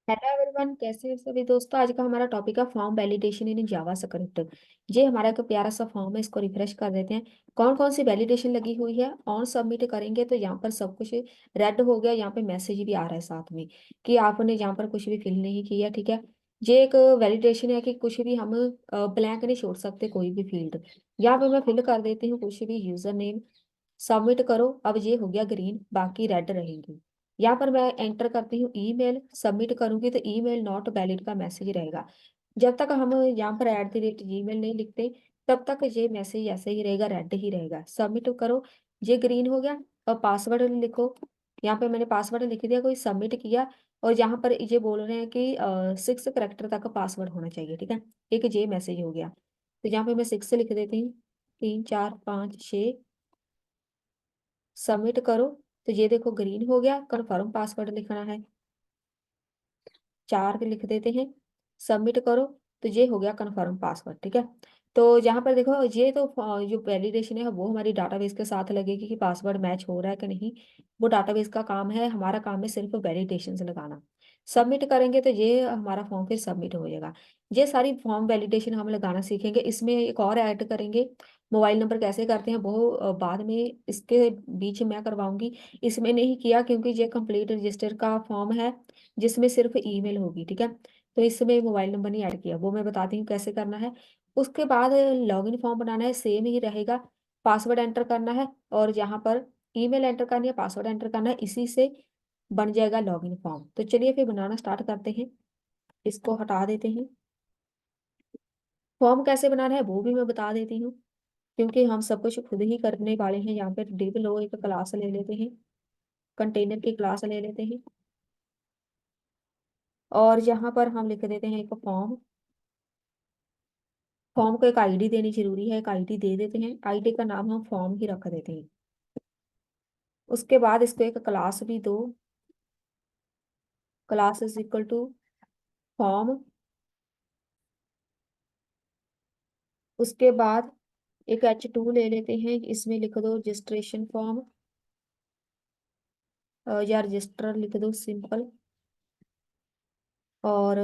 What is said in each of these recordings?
Hello everyone, कैसे हैं सभी दोस्तों। आज का हमारा टॉपिक है फॉर्म वैलिडेशन इन जावा स्क्रिप्ट। ये हमारा एक प्यारा सा फॉर्म है, इसको रिफ्रेश कर देते हैं। कौन कौन सी वैलिडेशन लगी हुई है, ऑन सबमिट करेंगे तो यहाँ पर सब कुछ रेड हो गया। यहाँ पे मैसेज भी आ रहा है साथ में कि आपने यहाँ पर कुछ भी फिल नहीं किया। ठीक है, ये एक वैलिडेशन है कि कुछ भी हम ब्लैंक नहीं छोड़ सकते, कोई भी फील्ड। यहाँ पे मैं फिल कर देती हूँ कुछ भी, यूजर नेम। सबमिट करो। अब ये हो गया ग्रीन, बाकी रेड रहेंगी। यहाँ पर मैं एंटर करती हूँ ईमेल, सबमिट करूंगी तो ईमेल नॉट वैलिड का मैसेज रहेगा। जब तक हम यहाँ पर @gmail नहीं लिखते, तब तक ये मैसेज ऐसे ही रहेगा, रेड ही रहेगा। सबमिट करो, ये ग्रीन हो गया। और पासवर्ड लिखो। यहाँ पे मैंने पासवर्ड लिख दिया, कोई सबमिट किया। और यहाँ पर ये बोल रहे हैं कि 6 करेक्टर तक पासवर्ड होना चाहिए। ठीक है, एक ये मैसेज हो गया। तो यहाँ पे मैं 6 लिख देती हूँ, 3 4 5 6। सबमिट करो तो ये देखो ग्रीन हो गया। कन्फर्म पासवर्ड लिखना है, 4 लिख देते हैं। सबमिट करो तो ये हो गया कन्फर्म पासवर्ड। ठीक है, तो यहाँ पर देखो ये तो जो वैलिडेशन है वो हमारी डाटाबेस के साथ लगेगी कि पासवर्ड मैच हो रहा है कि नहीं। वो डाटाबेस का काम है, हमारा काम है सिर्फ वैलिडेशन से लगाना। सबमिट करेंगे तो ये हमारा फॉर्म फिर सबमिट हो जाएगा। ये सारी फॉर्म वैलिडेशन हम लगाना सीखेंगे। इसमें एक और ऐड करेंगे, मोबाइल नंबर कैसे करते हैं वो बाद में इसके बीच मैं करवाऊंगी। इसमें नहीं किया क्योंकि ये कंप्लीट रजिस्टर का फॉर्म है जिसमें सिर्फ ईमेल होगी। ठीक है, तो इसमें मोबाइल नंबर नहीं ऐड किया, वो मैं बताती हूँ कैसे करना है। उसके बाद लॉगिन फॉर्म बनाना है, सेम ही रहेगा। पासवर्ड एंटर करना है और यहाँ पर ईमेल एंटर करनी है, पासवर्ड एंटर करना है। इसी से बन जाएगा लॉगिन फॉर्म। तो चलिए फिर बनाना स्टार्ट करते हैं। इसको हटा देते हैं। फॉर्म कैसे बनाना है वो भी मैं बता देती हूँ, क्योंकि हम सब कुछ खुद ही करने वाले हैं। यहाँ पे डिव लो, एक क्लास ले लेते हैं, कंटेनर की क्लास ले लेते हैं। और यहाँ पर हम लिख देते हैं एक फॉर्म। फॉर्म को एक आईडी देनी जरूरी है, एक आईडी दे देते हैं। आईडी का नाम हम फॉर्म ही रख देते हैं। उसके बाद इसको एक क्लास भी दो, class is equal to form. उसके बाद एक H2 ले लेते हैं, इसमें लिख दो रजिस्ट्रेशन फॉर्म, या रजिस्टर लिख दो सिंपल। और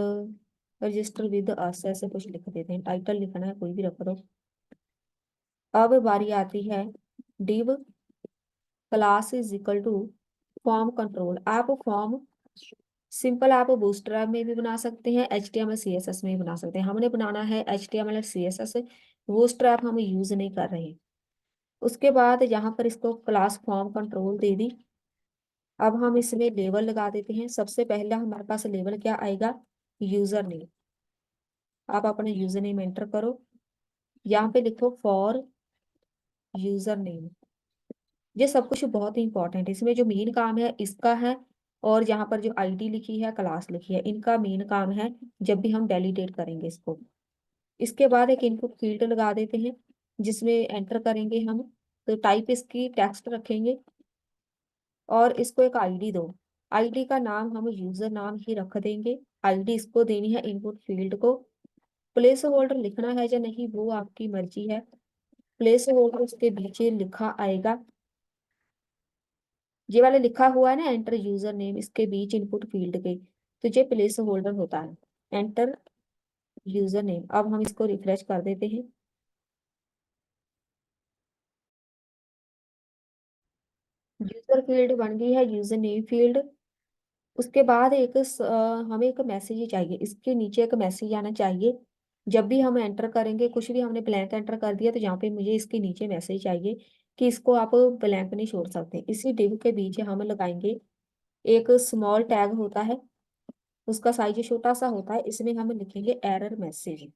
रजिस्टर विद अस ऐसे कुछ लिख देते हैं। टाइटल लिखना है, कोई भी रख दो। अब बारी आती है div class is equal to form control. आप फॉर्म सिंपल आप बूस्ट्रैप में भी बना सकते हैं, HTML CSS में भी बना सकते हैं। हमने बनाना है HTML और CSS, बूस्ट्रैप हम यूज नहीं कर रहे हैं। उसके बाद यहाँ पर इसको क्लास फॉर्म कंट्रोल दे दी। अब हम इसमें लेबल लगा देते हैं। सबसे पहला हमारे पास लेबल क्या आएगा, यूजर नेम। आप अपना यूजर नेम एंटर करो। यहाँ पे लिखो फॉर यूजर नेम। ये सब कुछ बहुत ही इंपॉर्टेंट है, इसमें जो मेन काम है इसका है। और यहाँ पर जो आईडी लिखी है, क्लास लिखी है, इनका मेन काम है जब भी हम वैलिडेट करेंगे इसको। इसके बाद एक इनपुट फील्ड लगा देते हैं जिसमें एंटर करेंगे हम। तो टाइप इसकी टेक्स्ट रखेंगे और इसको एक आईडी दो। आईडी का नाम हम यूजर नाम ही रख देंगे। आईडी इसको देनी है इनपुट फील्ड को। प्लेस होल्डर लिखना है या नहीं वो आपकी मर्जी है। प्लेस होल्डर उसके नीचे लिखा आएगा, ये वाले लिखा हुआ है ना, एंटर यूजर नेम, इसके बीच इनपुट फील्ड के, तो ये प्लेस होल्डर होता है। Enter user name. अब हम इसको रिफ्रेश कर देते हैं। यूजर फील्ड बन गई है, यूजर नेम फील्ड। उसके बाद हमें एक मैसेज चाहिए, इसके नीचे एक मैसेज आना चाहिए। जब भी हम एंटर करेंगे, कुछ भी हमने ब्लैंक एंटर कर दिया तो यहाँ पे मुझे इसके नीचे मैसेज चाहिए कि इसको आप ब्लैंक नहीं छोड़ सकते। इसी डिव के बीच हम लगाएंगे एक स्मॉल टैग होता है, उसका साइज छोटा सा होता है। इसमें हम लिखेंगे एरर मैसेज।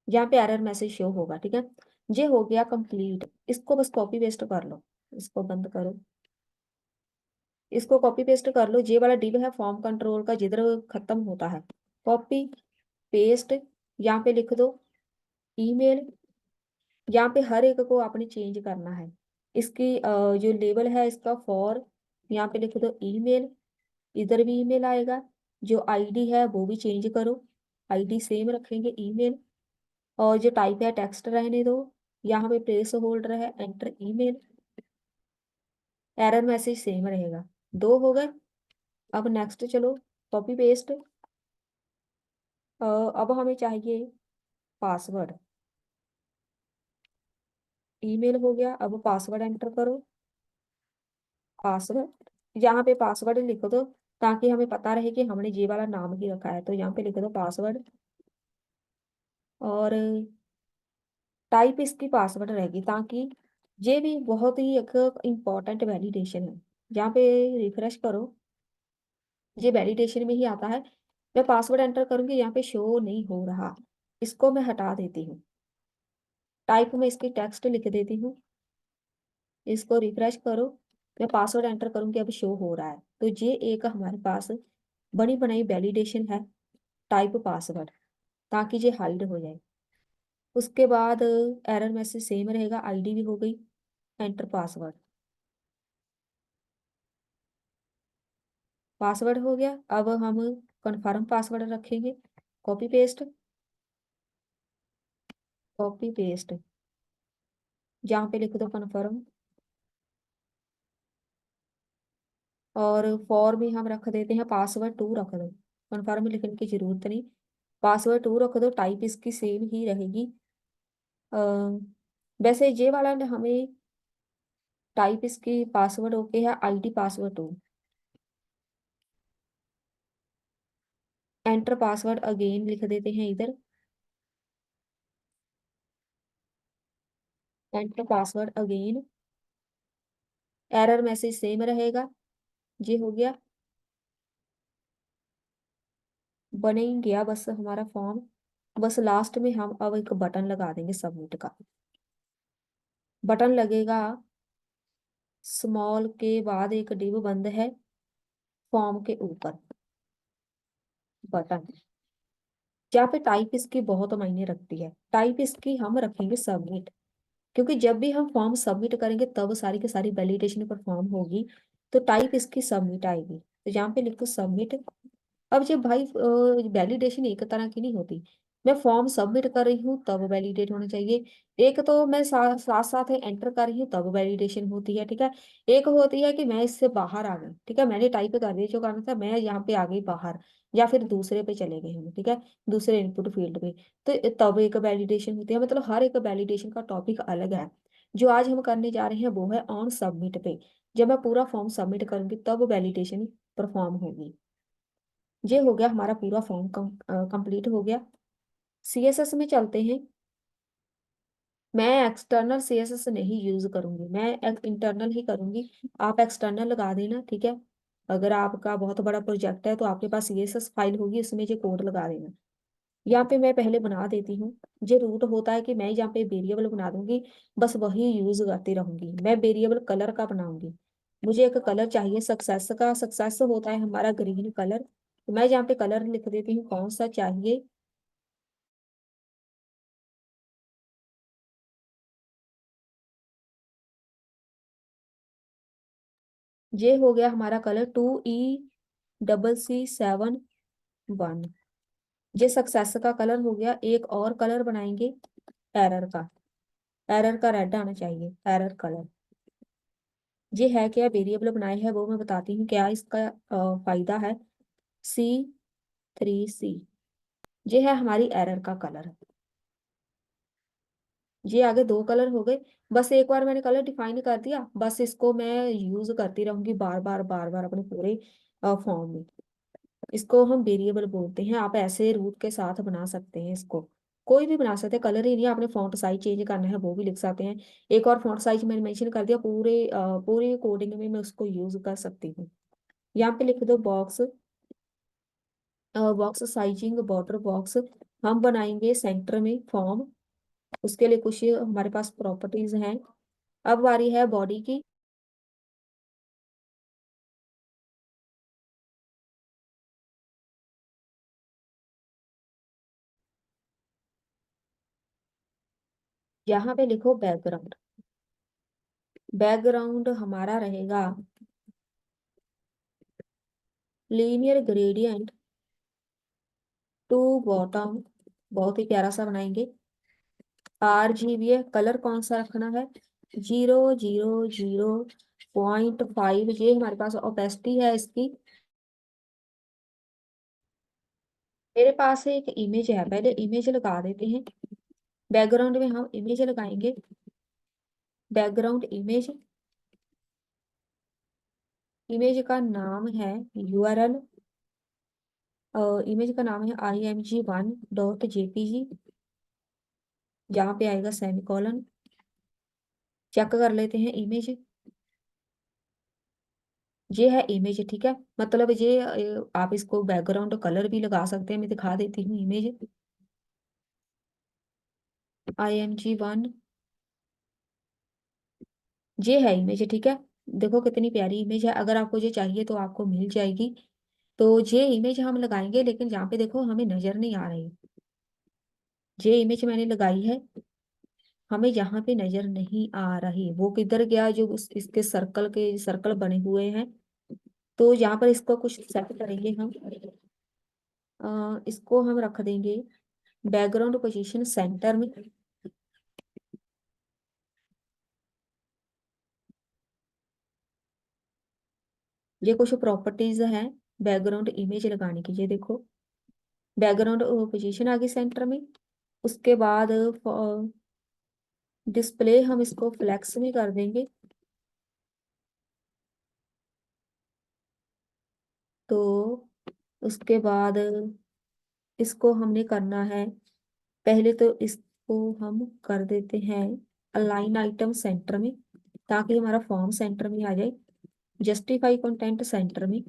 यहाँ पे एरर मैसेज शो होगा। ठीक है, ये हो गया कंप्लीट। इसको बस कॉपी पेस्ट कर लो, इसको बंद करो। इसको कॉपी पेस्ट कर लो। ये वाला डिव है फॉर्म कंट्रोल का, जिधर खत्म होता है। कॉपी पेस्ट, यहाँ पे लिख दो ईमेल। यहाँ पे हर एक को आपने चेंज करना है। इसकी जो लेबल है इसका फॉर, यहाँ पे लिख दो ईमेल। इधर भी ईमेल आएगा। जो आईडी है वो भी चेंज करो, आईडी सेम रखेंगे ईमेल। और जो टाइप है टेक्स्ट रहने दो। यहाँ पे प्लेस होल्डर है, enter email. Error message same रहेगा। दो हो गए। अब नेक्स्ट चलो, कॉपी पेस्ट। अब हमें चाहिए पासवर्ड। ईमेल हो गया, अब पासवर्ड एंटर करो। पासवर्ड, यहाँ पे पासवर्ड लिख दो ताकि हमें पता रहे कि हमने ये वाला नाम ही रखा है। तो यहाँ पे लिख दो पासवर्ड, और टाइप इसकी पासवर्ड रहेगी, ताकि ये भी बहुत ही एक इम्पॉर्टेंट वैलिडेशन है। यहाँ पे रिफ्रेश करो, ये वैलिडेशन में ही आता है। मैं पासवर्ड एंटर करूंगी, यहाँ पे शो नहीं हो रहा, इसको मैं हटा देती हूँ। टाइप में इसकी टेक्स्ट लिख देती हूँ, इसको रिफ्रेश करो। मैं पासवर्ड एंटर करूंगी, अब शो हो रहा है। तो ये एक हमारे पास बनी बनाई वैलिडेशन है, टाइप पासवर्ड, ताकि ये हाइड हो जाए। उसके बाद एरर मैसेज सेम रहेगा, आईडी भी हो गई, एंटर पासवर्ड। पासवर्ड हो गया, अब हम कन्फर्म पासवर्ड रखेंगे। कॉपी पेस्ट, कॉपी पेस्ट, जहाँ पे लिख दो कन्फर्म, और फॉर भी हम रख देते हैं पासवर्ड टू रख दो। कन्फर्म लिखने की जरूरत नहीं, पासवर्ड टू रख दो। टाइप इसकी सेम ही रहेगी। अ, वैसे ये वाला हमें टाइप इसकी पासवर्ड ओके है, ID password two. Enter password again लिख देते हैं इधर, enter password again. Error message same रहेगा। ये हो गया, बने ही गया बस हमारा फॉर्म। बस लास्ट में हम अब एक बटन लगा देंगे सबमिट का। बटन लगेगा, स्मॉल के बाद एक डिव बंद है, फॉर्म के ऊपर बटन। यहाँ पे टाइप इसकी बहुत मायने रखती है। टाइप इसकी हम रखेंगे सबमिट, क्योंकि जब भी हम फॉर्म सबमिट करेंगे तब सारी की सारी वैलिडेशन परफॉर्म होगी। तो टाइप इसकी सबमिट आएगी, तो यहाँ पे लिखो सबमिट। अब जब भाई वैलिडेशन एक तरह की नहीं होती, मैं फॉर्म सबमिट कर रही हूँ तब वैलिडेट होना चाहिए। एक तो मैं साथ साथ एंटर कर रही हूँ तब वैलिडेशन होती है, ठीक है। एक होती है कि मैं इससे बाहर आ गई, ठीक है, मैंने टाइप कर दिया जो करना था, मैं यहाँ पे आ गई बाहर, या फिर दूसरे पे चले गए हम, ठीक है, दूसरे इनपुट फील्ड में। तो तब एक वैलिडेशन होती है। मतलब हर एक वैलिडेशन का टॉपिक अलग है। जो आज हम करने जा रहे हैं वो है ऑन सबमिट पे। जब मैं पूरा फॉर्म सबमिट करूंगी तब वैलिडेशन परफॉर्म होगी। ये हो गया हमारा पूरा फॉर्म कंप्लीट हो गया। सीएसएस में चलते हैं। मैं एक्सटर्नल सीएसएस नहीं यूज करूंगी, मैं इंटरनल ही करूंगी। आप एक्सटर्नल लगा देना, ठीक है। अगर आपका बहुत बड़ा प्रोजेक्ट है तो आपके पास सीएसएस फाइल होगी, उसमें ये कोड लगा देना। यहाँ पे मैं पहले बना देती हूँ। ये रूट होता है कि मैं यहाँ पे वेरिएबल बना दूंगी, बस वही यूज करती रहूंगी। मैं वेरिएबल कलर का बनाऊंगी। मुझे एक कलर चाहिए सक्सेस का, सक्सेस होता है हमारा ग्रीन कलर। तो मैं यहाँ पे कलर लिख देती हूँ कौन सा चाहिए। ये हो गया हमारा कलर 2E CC7 1। ये सक्सेस का कलर हो गया। एक और कलर बनाएंगे एरर का। एरर का रेड आना चाहिए, एरर कलर। ये है क्या, वेरिएबल बनाए है वो मैं बताती हूँ क्या इसका फायदा है। C3C, ये है हमारी एरर का कलर। ये आगे दो कलर हो गए। बस एक बार मैंने कलर डिफाइन कर दिया, बस इसको मैं यूज करती रहूंगी बार बार बार बार अपने पूरे फॉर्म में। इसको हम वेरिएबल बोलते हैं। आप ऐसे रूट के साथ बना सकते हैं इसको, कोई भी बना सकते हैं। कलर ही नहीं, आपने फॉन्ट साइज चेंज करना है वो भी लिख सकते हैं। एक और फॉन्ट साइज मैंने मेंशन कर दिया, पूरे कोडिंग में मैं उसको यूज कर सकती हूँ। यहाँ पे लिख दो box, box sizing border box. हम बनाएंगे सेंटर में फॉर्म, उसके लिए कुछ हमारे पास प्रॉपर्टीज हैं। अब बारी है बॉडी की। यहाँ पे लिखो बैकग्राउंड। बैकग्राउंड हमारा रहेगा लीनियर ग्रेडियंट टू बॉटम, बहुत ही प्यारा सा बनाएंगे। RGB है, कलर कौन सा रखना है, 000.5। ये हमारे पास ओपेसिटी है इसकी मेरे पास एक इमेज है, पहले इमेज लगा देते हैं। बैकग्राउंड में हम इमेज लगाएंगे, बैकग्राउंड इमेज। इमेज का नाम है URL, इमेज का नाम है img1.jpg, जहाँ पे आएगा सेमीकोलन। चेक कर लेते हैं इमेज। ये है इमेज, ठीक है। मतलब ये आप इसको बैकग्राउंड कलर भी लगा सकते हैं, मैं दिखा देती हूँ इमेज। img1, ये है इमेज, ठीक है। देखो कितनी प्यारी इमेज है। अगर आपको ये चाहिए तो आपको मिल जाएगी। तो ये इमेज हम लगाएंगे, लेकिन यहाँ पे देखो हमें नजर नहीं आ रही। ये इमेज मैंने लगाई है, हमें यहाँ पे नजर नहीं आ रही। वो किधर गया जो इसके सर्कल के सर्कल बने हुए हैं। तो यहाँ पर इसको कुछ सेट करेंगे हम। इसको हम रख देंगे बैकग्राउंड पोजीशन सेंटर में। ये कुछ प्रॉपर्टीज हैं बैकग्राउंड इमेज लगाने की। ये देखो बैकग्राउंड पोजीशन आ गई सेंटर में। उसके बाद डिस्प्ले हम इसको फ्लेक्स में कर देंगे। तो उसके बाद इसको हमने करना है, पहले तो इसको हम कर देते हैं अलाइन आइटम सेंटर में, ताकि हमारा फॉर्म सेंटर में आ जाए। जस्टिफाई कंटेंट सेंटर में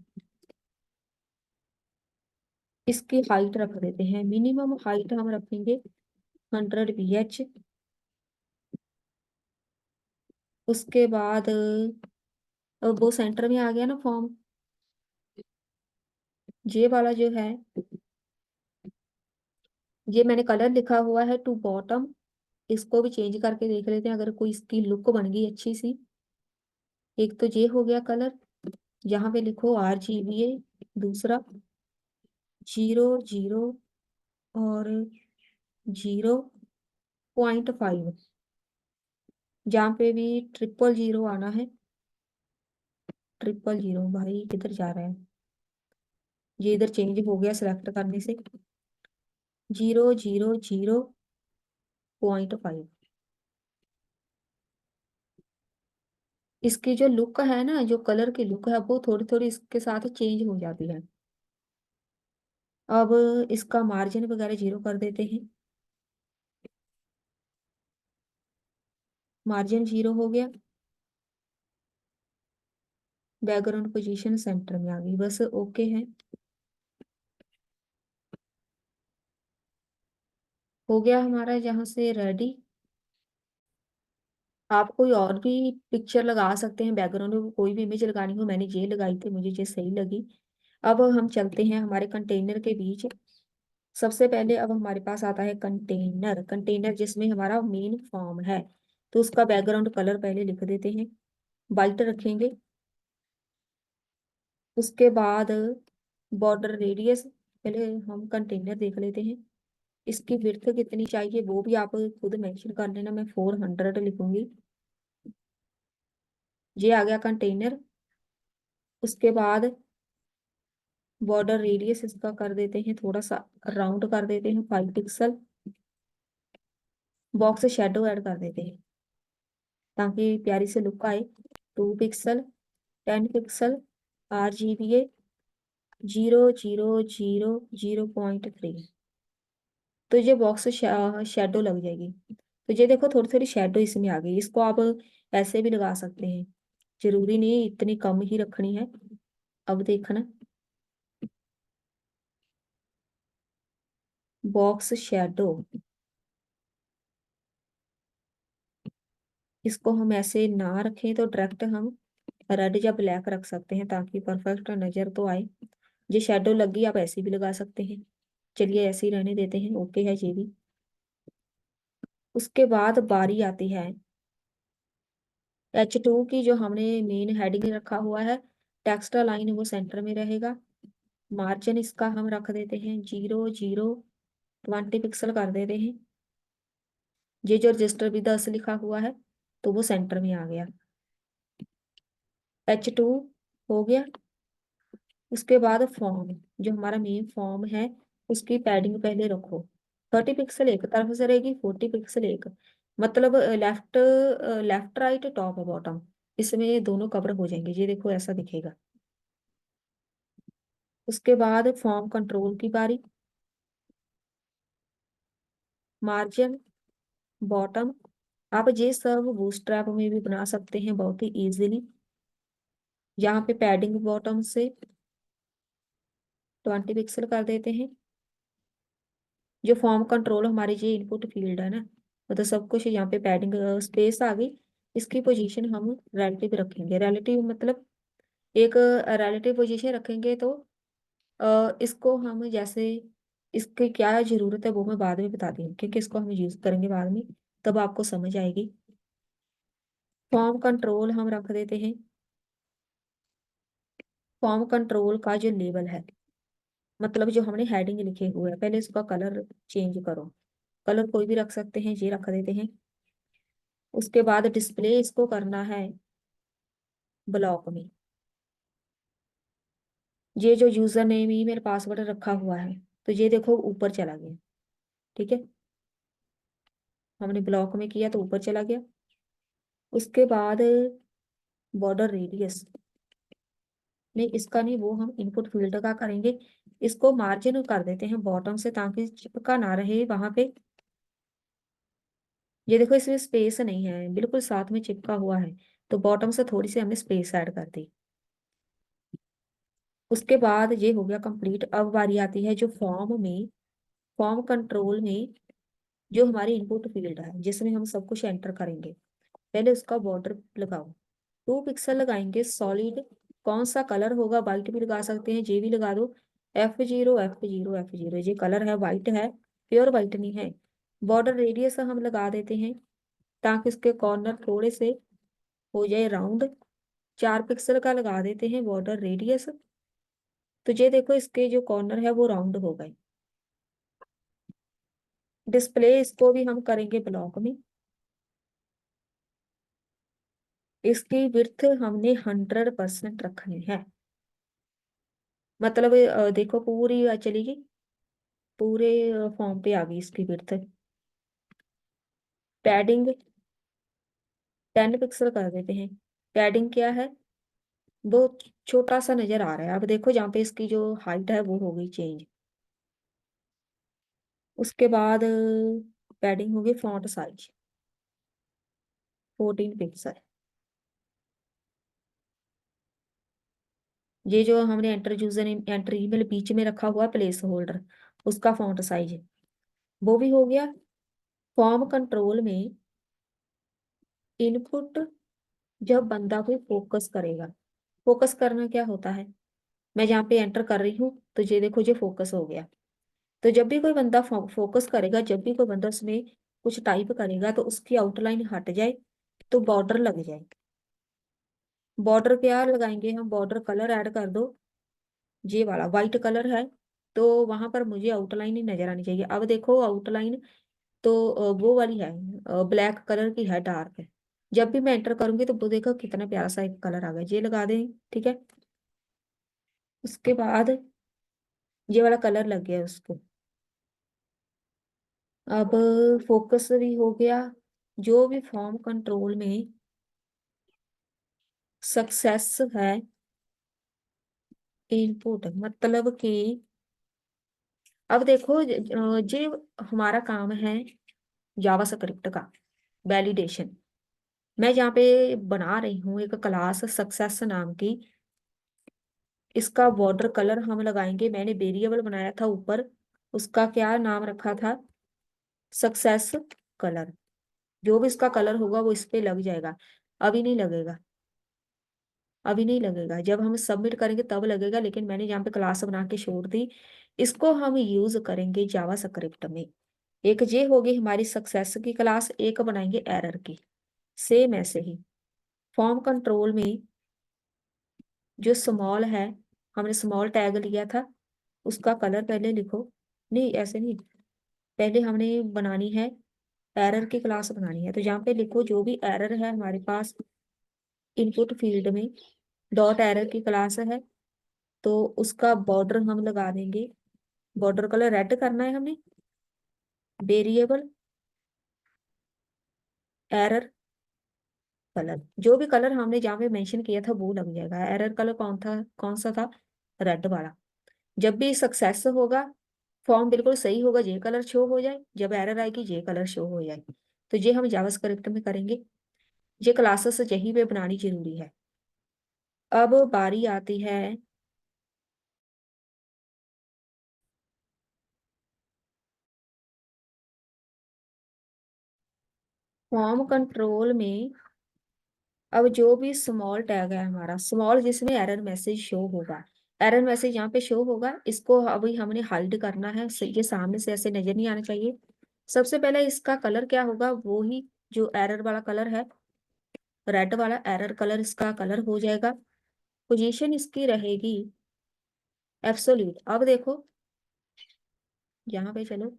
इसकी हाइट रख देते हैं, मिनिमम हाइट हम रखेंगे 100 ph। उसके बाद वो सेंटर में आ गया ना फॉर्म। ये वाला जो है, ये मैंने कलर लिखा हुआ है टू बॉटम। इसको भी चेंज करके देख लेते हैं, अगर कोई इसकी लुक बन गई अच्छी सी। एक तो ये हो गया कलर। यहाँ पे लिखो RGBA। दूसरा 0 0 और 0.5, जहाँ पे भी 000 आना है। 000 भाई किधर जा रहा है, ये इधर चेंज हो गया सिलेक्ट करने से। 0 0 0.5। इसकी जो लुक है ना, जो कलर की लुक है, वो थोड़ी थोड़ी इसके साथ चेंज हो जाती है। अब इसका मार्जिन वगैरह 0 कर देते हैं। मार्जिन 0 हो गया। बैकग्राउंड पोजीशन सेंटर में आ गई, बस ओके है। हो गया हमारा यहाँ से रेडी। आप कोई और भी पिक्चर लगा सकते हैं बैकग्राउंड में, कोई भी इमेज लगानी हो। मैंने ये लगाई थी, मुझे ये सही लगी। अब हम चलते हैं हमारे कंटेनर के बीच। सबसे पहले अब हमारे पास आता है कंटेनर। कंटेनर जिसमें हमारा मेन फॉर्म है, तो उसका बैकग्राउंड कलर पहले लिख देते हैं, वाइट रखेंगे। उसके बाद बॉर्डर रेडियस, पहले हम कंटेनर देख लेते हैं। इसकी विड्थ कितनी चाहिए वो भी आप खुद मेंशन कर लेना, मैं 400 लिखूंगी। ये आ गया कंटेनर। उसके बाद बॉर्डर रेडियस इसका कर देते हैं, थोड़ा सा राउंड कर देते हैं, 5 पिक्सल। बॉक्स शेडो ऐड कर देते हैं ताकि प्यारी से लुक आए। 2 पिक्सल, 10 पिक्सल। RGBA 0 0 0 0.3। तो ये बॉक्स शेडो लग जाएगी। तो ये देखो थोड़ी थोड़ी शेडो इसमें आ गई। इसको आप ऐसे भी लगा सकते हैं, जरूरी नहीं इतनी कम ही रखनी है। अब देखना, बॉक्स शेडो, इसको हम ऐसे ना रखें तो डायरेक्ट हम रेड या ब्लैक रख सकते हैं, ताकि परफेक्ट नजर तो आए। ये शेडो लगी, आप ऐसे भी लगा सकते हैं। चलिए ऐसे ही रहने देते हैं, ओके है ये भी। उसके बाद बारी आती है H2 की, जो हमने मेन हेडिंग रखा हुआ है। टेक्स्ट लाइन वो सेंटर में रहेगा। मार्जिन इसका हम रख देते हैं 0 0 20 पिक्सल कर देते हैं। ये जो रजिस्टर भी 10 लिखा हुआ है, तो वो सेंटर में आ गया। H2 हो गया। उसके बाद फॉर्म, जो हमारा मेन फॉर्म है, उसकी पैडिंग पहले रखो। 30 पिक्सल एक तरफ से रहेगी, 40 पिक्सल एक, मतलब left left right top bottom, इसमें ये दोनों कवर हो जाएंगे, ये देखो ऐसा दिखेगा। उसके बाद फॉर्म कंट्रोल की बारी, मार्जिन, बॉटम। आप ये सब बूटस्ट्रैप में भी बना सकते हैं बहुत ही इजीली। यहाँ पे पैडिंग बॉटम से 20 पिक्सल कर देते हैं। जो फॉर्म कंट्रोल हमारी जो इनपुट फील्ड है ना, मतलब सब कुछ यहाँ पे पैडिंग स्पेस आ गई। इसकी पोजीशन हम रिलेटिव रखेंगे, रिलेटिव मतलब एक रिलेटिव पोजीशन रखेंगे तो इसको हम जैसे, इसकी क्या जरूरत है वो मैं बाद में बताती हूँ, क्योंकि इसको हम यूज करेंगे बाद में, तब आपको समझ आएगी। फॉर्म कंट्रोल हम रख देते हैं। फॉर्म कंट्रोल का जो लेबल है, मतलब जो हमने हेडिंग लिखे हुए है, पहले इसका कलर चेंज करो। कलर कोई भी रख सकते हैं, ये रख देते हैं। उसके बाद डिस्प्ले इसको करना है ब्लॉक में। ये जो यूजर नेम ईमेल पासवर्ड रखा हुआ है, तो ये देखो ऊपर चला गया। ठीक है, हमने ब्लॉक में किया तो ऊपर चला गया। उसके बाद बॉर्डर रेडियस, नहीं इसका नहीं, वो हम इनपुट फील्ड का करेंगे। इसको मार्जिन कर देते हैं बॉटम से, ताकि चिपका ना रहे वहां पे। ये देखो इसमें स्पेस नहीं है, बिल्कुल साथ में चिपका हुआ है, तो बॉटम से थोड़ी सी हमने स्पेस ऐड कर दी। उसके बाद ये हो गया कंप्लीट। अब बारी आती है जो फॉर्म में, फॉर्म कंट्रोल में जो हमारी इनपुट फील्ड है जिसमें हम सब कुछ एंटर करेंगे, पहले उसका बॉर्डर लगाओ। 2 पिक्सल लगाएंगे सॉलिड। कौन सा कलर होगा, वाइट भी लगा सकते हैं, जे भी लगा दो। F0 F0 F0, ये कलर है, वाइट है, प्योर वाइट नहीं है। बॉर्डर रेडियस हम लगा देते हैं, ताकि उसके कॉर्नर थोड़े से हो जाए राउंड। 4 पिक्सल का लगा देते हैं बॉर्डर रेडियस, तो ये देखो इसके जो कॉर्नर है वो राउंड हो गए। डिस्प्ले इसको भी हम करेंगे ब्लॉक में। इसकी विड्थ हमने 100% रखनी है, मतलब देखो पूरी चलेगी, पूरे फॉर्म पे आ गई इसकी विड्थ। पैडिंग 10 पिक्सल कर देते हैं। पैडिंग क्या है, वो छोटा सा नजर आ रहा है, अब देखो जहाँ पे इसकी जो हाइट है वो हो गई चेंज। उसके बाद पैडिंग होगी फॉन्ट साइज 14 पिक्सल। ये जो हमने एंटर यूजर एंटर ईमेल बीच में रखा हुआ प्लेस होल्डर, उसका फॉन्ट साइज वो भी हो गया। फॉर्म कंट्रोल में इनपुट, जब बंदा कोई फोकस करेगा, फोकस करना क्या होता है, मैं यहाँ पे एंटर कर रही हूँ तो ये देखो ये फोकस हो गया। तो जब भी कोई बंदा फोकस करेगा, जब भी कोई बंदा उसमें कुछ टाइप करेगा तो उसकी आउटलाइन हट जाए तो बॉर्डर लग जाए। बॉर्डर क्या लगाएंगे हम, बॉर्डर कलर ऐड कर दो, ये वाला वाइट कलर है, तो वहां पर मुझे आउटलाइन ही नजर आनी चाहिए। अब देखो आउटलाइन तो वो वाली है, ब्लैक कलर की है, डार्क है। जब भी मैं एंटर करूंगी तो वो देखो कितना प्यारा सा एक कलर आ गया, ये लगा दें। ठीक है, उसके बाद ये वाला कलर लग गया उसको। अब फोकस भी हो गया। जो भी फॉर्म कंट्रोल में सक्सेस है, इनपुट मतलब कि, अब देखो जे हमारा काम है जावा स्क्रिप्ट का वैलिडेशन। मैं यहाँ पे बना रही हूँ एक क्लास सक्सेस नाम की। इसका बॉर्डर कलर हम लगाएंगे, मैंने वेरिएबल बनाया था ऊपर, उसका क्या नाम रखा था, सक्सेस कलर। जो भी इसका कलर होगा वो इस पे लग जाएगा, अभी नहीं लगेगा। अभी नहीं लगेगा, जब हम सबमिट करेंगे तब लगेगा, लेकिन मैंने यहाँ पे क्लास बना के छोड़ दी। इसको हम यूज करेंगे जावा स्क्रिप्ट में। एक ये होगी हमारी सक्सेस की क्लास, एक बनाएंगे एरर की। सेम ऐसे ही फॉर्म कंट्रोल में जो स्मॉल है, हमने स्मॉल टैग लिया था, उसका कलर पहले लिखो। नहीं ऐसे नहीं, पहले हमने बनानी है एरर की क्लास बनानी है, तो यहाँ पे लिखो जो भी एरर है हमारे पास इनपुट फील्ड में, डॉट एरर की क्लास है, तो उसका बॉर्डर हम लगा देंगे बॉर्डर कलर रेड करना है हमने। वेरिएबल एरर कलर, जो भी कलर हमने जहाँ पे मेंशन किया था वो लग जाएगा। एरर कलर कौन था, कौन सा था, रेड वाला। जब भी सक्सेस होगा, फॉर्म बिल्कुल सही होगा, ये कलर शो हो जाए, जब एरर आएगी ये कलर शो हो जाए। तो ये हम जावास्क्रिप्ट में करेंगे। ये क्लासेस यहीं पे बनानी जरूरी है। अब बारी आती है फॉर्म कंट्रोल में। अब जो भी स्मॉल टैग है हमारा, स्मॉल जिसमें एरर मैसेज शो होगा, एरर मैसेज यहाँ पे शो होगा, इसको अभी हमने हाइड करना है। ये सामने से ऐसे नजर नहीं आना चाहिए। सबसे पहले इसका कलर क्या होगा, वो ही जो एरर वाला कलर है, रेड वाला एरर कलर इसका कलर हो जाएगा। पोजीशन इसकी रहेगी एब्सोल्यूट। अब देखो यहाँ पे चलो,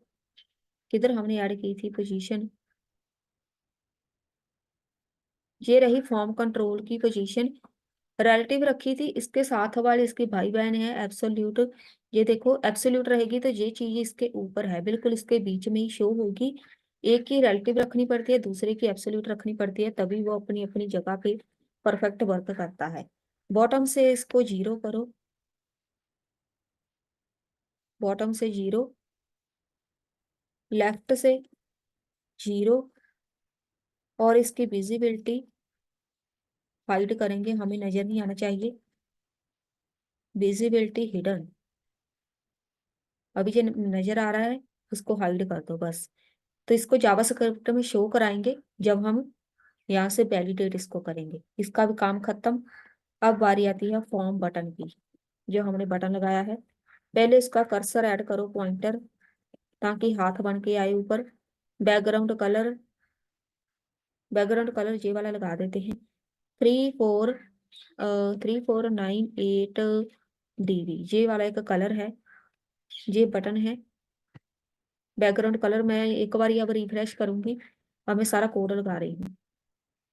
किधर हमने ऐड की थी पोजीशन, ये रही फॉर्म कंट्रोल की पोजीशन। रिलेटिव रखी थी, इसके साथ वाले इसके भाई बहन है एब्सोल्यूट। ये देखो एब्सोल्यूट रहेगी तो ये चीज इसके ऊपर है, बिल्कुल इसके बीच में ही शो होगी। एक की रिलेटिव रखनी पड़ती है, दूसरे की एब्सोल्यूट रखनी पड़ती है, तभी वो अपनी अपनी जगह पे परफेक्ट वर्क करता है। बॉटम से इसको जीरो करो, बॉटम से जीरो, लेफ्ट से जीरो, और इसकी विजिबिलिटी हाइड करेंगे, हमें नजर नहीं आना चाहिए। विजिबिलिटी हिडन, अभी जो नजर आ रहा है उसको हाइड कर दो बस। तो इसको जावास्क्रिप्ट में शो कराएंगे जब हम यहाँ से वैलिडेट इसको करेंगे। इसका भी काम खत्म। अब बारी आती है फॉर्म बटन की। जो हमने बटन लगाया है, पहले इसका कर्सर ऐड करो, पॉइंटर, ताकि हाथ बन के आए ऊपर। बैकग्राउंड कलर, बैकग्राउंड कलर ये वाला लगा देते हैं, 3498 DB, ये वाला एक कलर है, ये बटन है। बैकग्राउंड कलर मैं एक बार अब रिफ्रेश करूंगी। अब मैं सारा कोड लगा रही हूँ।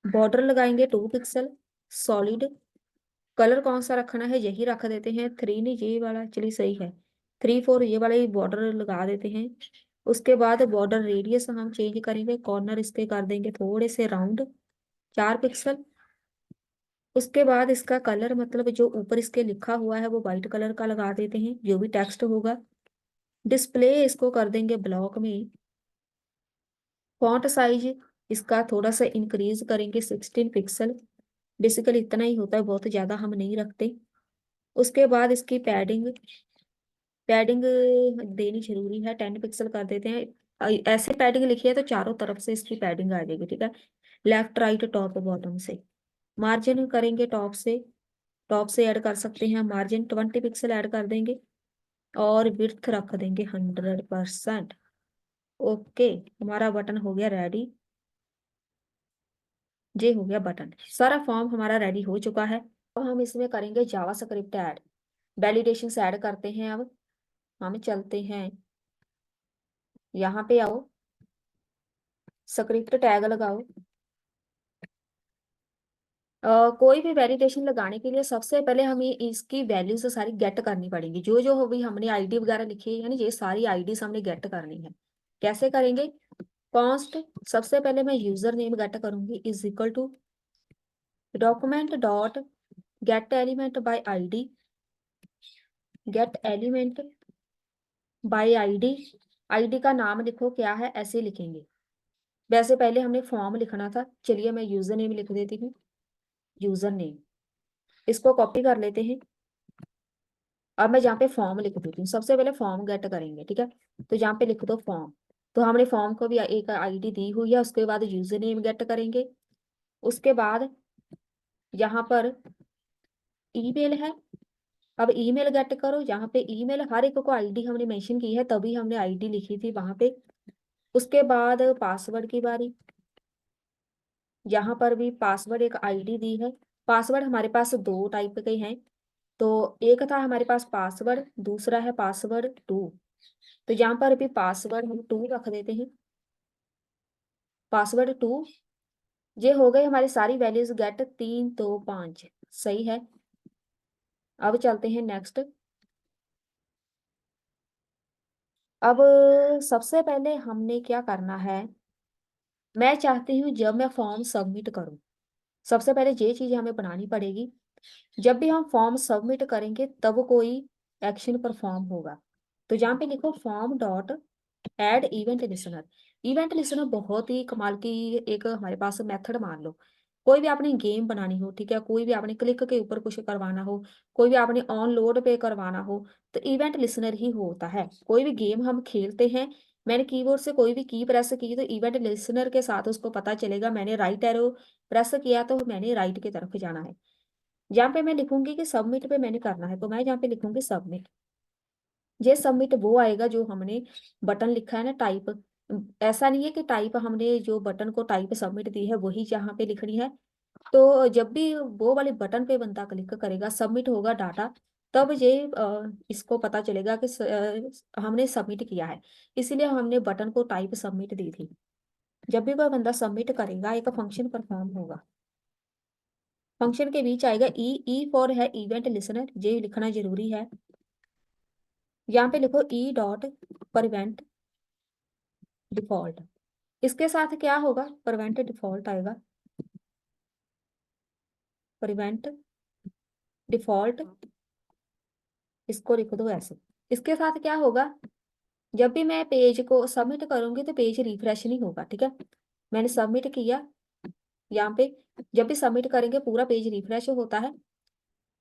बॉर्डर लगाएंगे 2 पिक्सल सॉलिड। कलर कौन सा रखना है, यही रख देते हैं, 3 नहीं ये वाला, चलिए सही है, 3 4 ये वाला ही बॉर्डर लगा देते हैं। उसके बाद बॉर्डर रेडियस हम चेंज करेंगे, कॉर्नर इसके कर देंगे थोड़े से राउंड, 4 पिक्सल। उसके बाद इसका कलर, मतलब जो ऊपर इसके लिखा हुआ है वो वाइट कलर का लगा देते हैं, जो भी टेक्स्ट होगा। डिस्प्ले इसको कर देंगे ब्लॉक में। फॉन्ट साइज इसका थोड़ा सा इंक्रीज करेंगे, 16 पिक्सल। बेसिकली इतना ही होता है, बहुत ज्यादा हम नहीं रखते। उसके बाद इसकी पैडिंग, पैडिंग देनी जरूरी है, 10 पिक्सल कर देते हैं। ऐसे पैडिंग लिखी है तो चारों तरफ से इसकी पैडिंग आ जाएगी, ठीक है। लेफ्ट राइट टॉप बॉटम से। मार्जिन करेंगे टॉप से, टॉप से ऐड कर सकते हैं मार्जिन, 20 पिक्सल ऐड कर देंगे। और विड्थ रख देंगे 100%। ओके, हमारा बटन हो गया रेडी। ये हो गया बटन, सारा फॉर्म हमारा रेडी हो चुका है। अब हम इसमें करेंगे जावास्क्रिप्ट ऐड, वैलिडेशन से ऐड करते हैं। अब हम चलते हैं, यहाँ पे आओ, स्क्रिप्ट टैग लगाओ। कोई भी वैलिडेशन लगाने के लिए सबसे पहले हमें इसकी वैल्यूज सारी गेट करनी पड़ेगी। जो जो हो भी हमने आईडी वगैरह लिखी है, यानी ये सारी आईडीज हमने गेट करनी है। कैसे करेंगे, कॉन्स्ट, सबसे पहले मैं यूजर नेम गेट करूंगी, is equal to document dot get element by ID, get element by ID. ID का नाम लिखो क्या है, ऐसे लिखेंगे। वैसे पहले हमने फॉर्म लिखना था, चलिए मैं यूजर नेम लिख देती हूँ, यूजर नेम। इसको कॉपी कर लेते हैं। अब मैं जहाँ पे फॉर्म लिख देती हूँ, सबसे पहले फॉर्म गेट करेंगे, ठीक है। तो जहाँ पे लिख दो फॉर्म, तो हमने फॉर्म को भी एक आईडी दी हुई है। उसके बाद यूजर नेम गेट करेंगे। उसके बाद यहाँ पर ईमेल है, अब ईमेल गेट करो। यहाँ पे ईमेल, हर एक को आईडी हमने मेंशन की है, तभी हमने आईडी लिखी थी वहां पे। उसके बाद पासवर्ड की बारी, यहाँ पर भी पासवर्ड एक आईडी दी है। पासवर्ड हमारे पास दो टाइप के हैं, तो एक था हमारे पास पासवर्ड, दूसरा है पासवर्ड टू। तो यहाँ पर भी पासवर्ड हम टू रख देते हैं, पासवर्ड टू। ये हो गई हमारी सारी वैल्यूज गेट, 3 2 5, सही है। अब चलते हैं नेक्स्ट। अब सबसे पहले हमने क्या करना है, मैं चाहती हूँ जब मैं फॉर्म सबमिट करूँ, सबसे पहले ये चीज़ हमें बनानी पड़ेगी, जब भी हम फॉर्म सबमिट करेंगे तब कोई एक्शन परफॉर्म होगा। तो यहाँ पे लिखो form dot add event listener. Event listener बहुत ही कमाल की एक हमारे पास मेथड मान लो। कोई भी आपने गेम बनानी हो, ठीक है, कोई भी आपने क्लिक के ऊपर कुछ करवाना हो, कोई भी आपने ऑन लोड पे करवाना हो, तो इवेंट लिसनर ही होता है। कोई भी गेम हम खेलते हैं, मैंने कीबोर्ड से कोई भी की प्रेस की तो इवेंट लिसनर के साथ उसको पता चलेगा मैंने राइट एरो प्रेस किया तो मैंने राइट की तरफ जाना है। जहाँ पे मैं लिखूंगी कि सबमिट पे मैंने करना है, तो मैं यहाँ पे लिखूंगी सबमिट। ये सबमिट वो आएगा जो हमने बटन लिखा है ना टाइप, ऐसा नहीं है कि टाइप हमने जो बटन को टाइप सबमिट दी है वही यहाँ पे लिखनी है। तो जब भी वो वाले बटन पे बंदा क्लिक करेगा सबमिट होगा डाटा, तब ये इसको पता चलेगा कि हमने सबमिट किया है। इसीलिए हमने बटन को टाइप सबमिट दी थी। जब भी कोई बंदा सबमिट करेगा एक फंक्शन परफॉर्म होगा। फंक्शन के बीच आएगा ई फॉर है इवेंट लिसनर, ये लिखना जरूरी है। यहाँ पे लिखो ई डॉट प्रिवेंट डिफॉल्ट। इसके साथ क्या होगा, प्रिवेंट डिफॉल्ट आएगा, प्रिवेंट डिफॉल्ट, इसको लिख दो ऐसे। इसके साथ क्या होगा, जब भी मैं पेज को सबमिट करूंगी तो पेज रिफ्रेश नहीं होगा, ठीक है। मैंने सबमिट किया, यहाँ पे जब भी सबमिट करेंगे पूरा पेज रिफ्रेश होता है।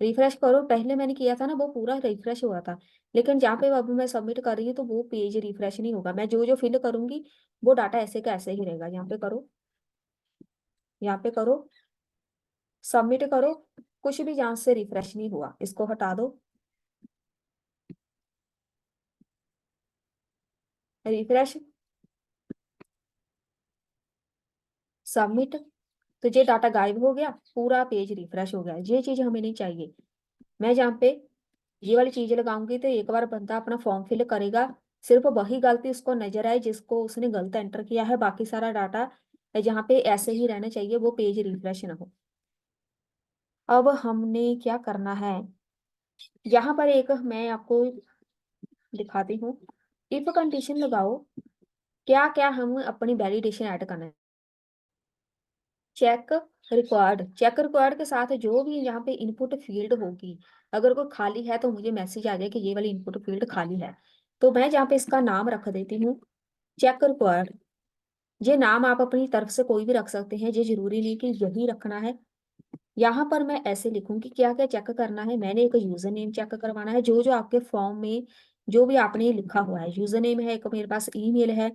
रिफ्रेश करो, पहले मैंने किया था ना वो पूरा रिफ्रेश हुआ था, लेकिन जहाँ पे अब मैं सबमिट कर रही हूँ तो वो पेज रिफ्रेश नहीं होगा। मैं जो जो फिल करूंगी वो डाटा ऐसे का ऐसे ही रहेगा। यहाँ पे करो, यहाँ पे करो, सबमिट करो, कुछ भी जहाँ से रिफ्रेश नहीं हुआ इसको हटा दो, रिफ्रेश, सबमिट। तो ये डाटा गायब हो गया, पूरा पेज रिफ्रेश हो गया। ये चीज हमें नहीं चाहिए। मैं जहाँ पे ये वाली चीज लगाऊंगी तो एक बार बंदा अपना फॉर्म फिल करेगा, सिर्फ वही गलती उसको नजर आए जिसको उसने गलत एंटर किया है, बाकी सारा डाटा जहाँ पे ऐसे ही रहना चाहिए, वो पेज रिफ्रेश ना हो। अब हमने क्या करना है, यहाँ पर एक मैं आपको दिखाती हूँ, इफ कंडीशन लगाओ, क्या क्या हम अपनी वैलिडेशन ऐड करना है। चेक रिक्वायर्ड, चेक रिक्वायर्ड के साथ जो भी यहाँ पे इनपुट फील्ड होगी, अगर कोई खाली है तो मुझे मैसेज आ जाए कि ये वाली इनपुट फील्ड खाली है। तो मैं यहाँ पे इसका नाम रख देती हूँ चेक रिक्वायर्ड। ये नाम आप अपनी तरफ से कोई भी रख सकते हैं, ये जरूरी नहीं कि यही रखना है। यहाँ पर मैं ऐसे लिखूंगी क्या क्या चेक करना है। मैंने एक यूजर नेम चेक करवाना है, जो जो आपके फॉर्म में जो भी आपने लिखा हुआ है, यूजर नेम है, एक मेरे पास ईमेल है,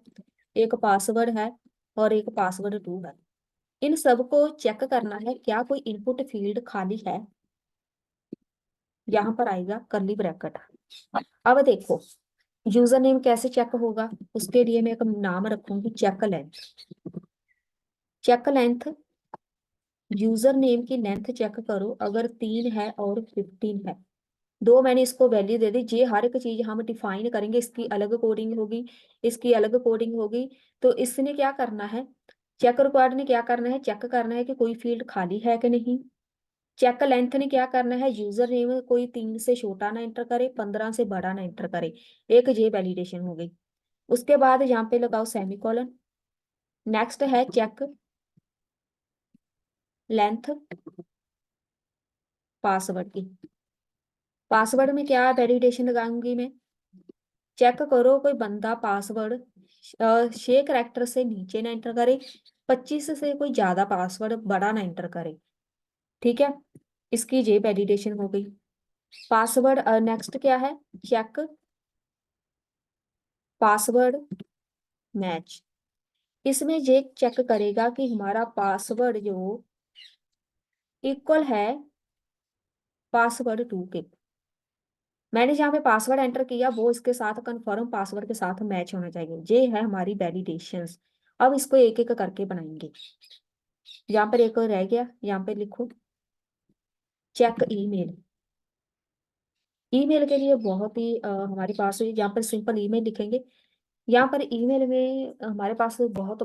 एक पासवर्ड है और एक पासवर्ड 2 है। इन सबको चेक करना है क्या कोई इनपुट फील्ड खाली है। यहाँ पर आएगा कर्ली ब्रैकेट। अब देखो यूजर नेम कैसे चेक होगा, उसके लिए मैं एक नाम रखूंगी check length. Check length, user name की लेंथ चेक करो, अगर 3 है और 15 है, दो मैंने इसको वैल्यू दे दी। ये हर एक चीज हम डिफाइन करेंगे, इसकी अलग कोडिंग होगी, इसकी अलग कोडिंग होगी। तो इसने क्या करना है, चेक रिक्वायर्ड ने क्या करना है, चेक करना है कि कोई फील्ड खाली है कि नहीं। चेक लेंथ ने क्या करना है, यूजर नेम कोई 3 से छोटा ना एंटर करे, 15 से बड़ा ना एंटर करे। एक ये वैलिडेशन हो गई। उसके बाद यहाँ पे लगाओ सेमीकोलन। नेक्स्ट है चेक लेंथ पासवर्ड की। पासवर्ड में क्या वैलिडेशन लगाऊंगी मैं, चेक करो कोई बंदा पासवर्ड 6 कैरेक्टर से नीचे ना एंटर करे, 25 से कोई ज्यादा पासवर्ड बड़ा ना एंटर करे, ठीक है। इसकी ये वैलिडेशन हो गई। पासवर्ड नेक्स्ट क्या है, चेक पासवर्ड मैच। इसमें ये चेक करेगा कि हमारा पासवर्ड जो इक्वल है पासवर्ड 2 के। मैंने जहाँ पे पासवर्ड एंटर किया वो इसके साथ कंफर्म पासवर्ड के साथ मैच होना चाहिए। ये है हमारी वैलिडेशंस। अब इसको एक एक करके बनाएंगे। यहाँ पर एक रह गया, यहाँ पे लिखो चेक ईमेल। ईमेल के लिए बहुत ही हमारे पास यहाँ पर सिंपल ईमेल लिखेंगे। यहाँ पर ईमेल में हमारे पास बहुत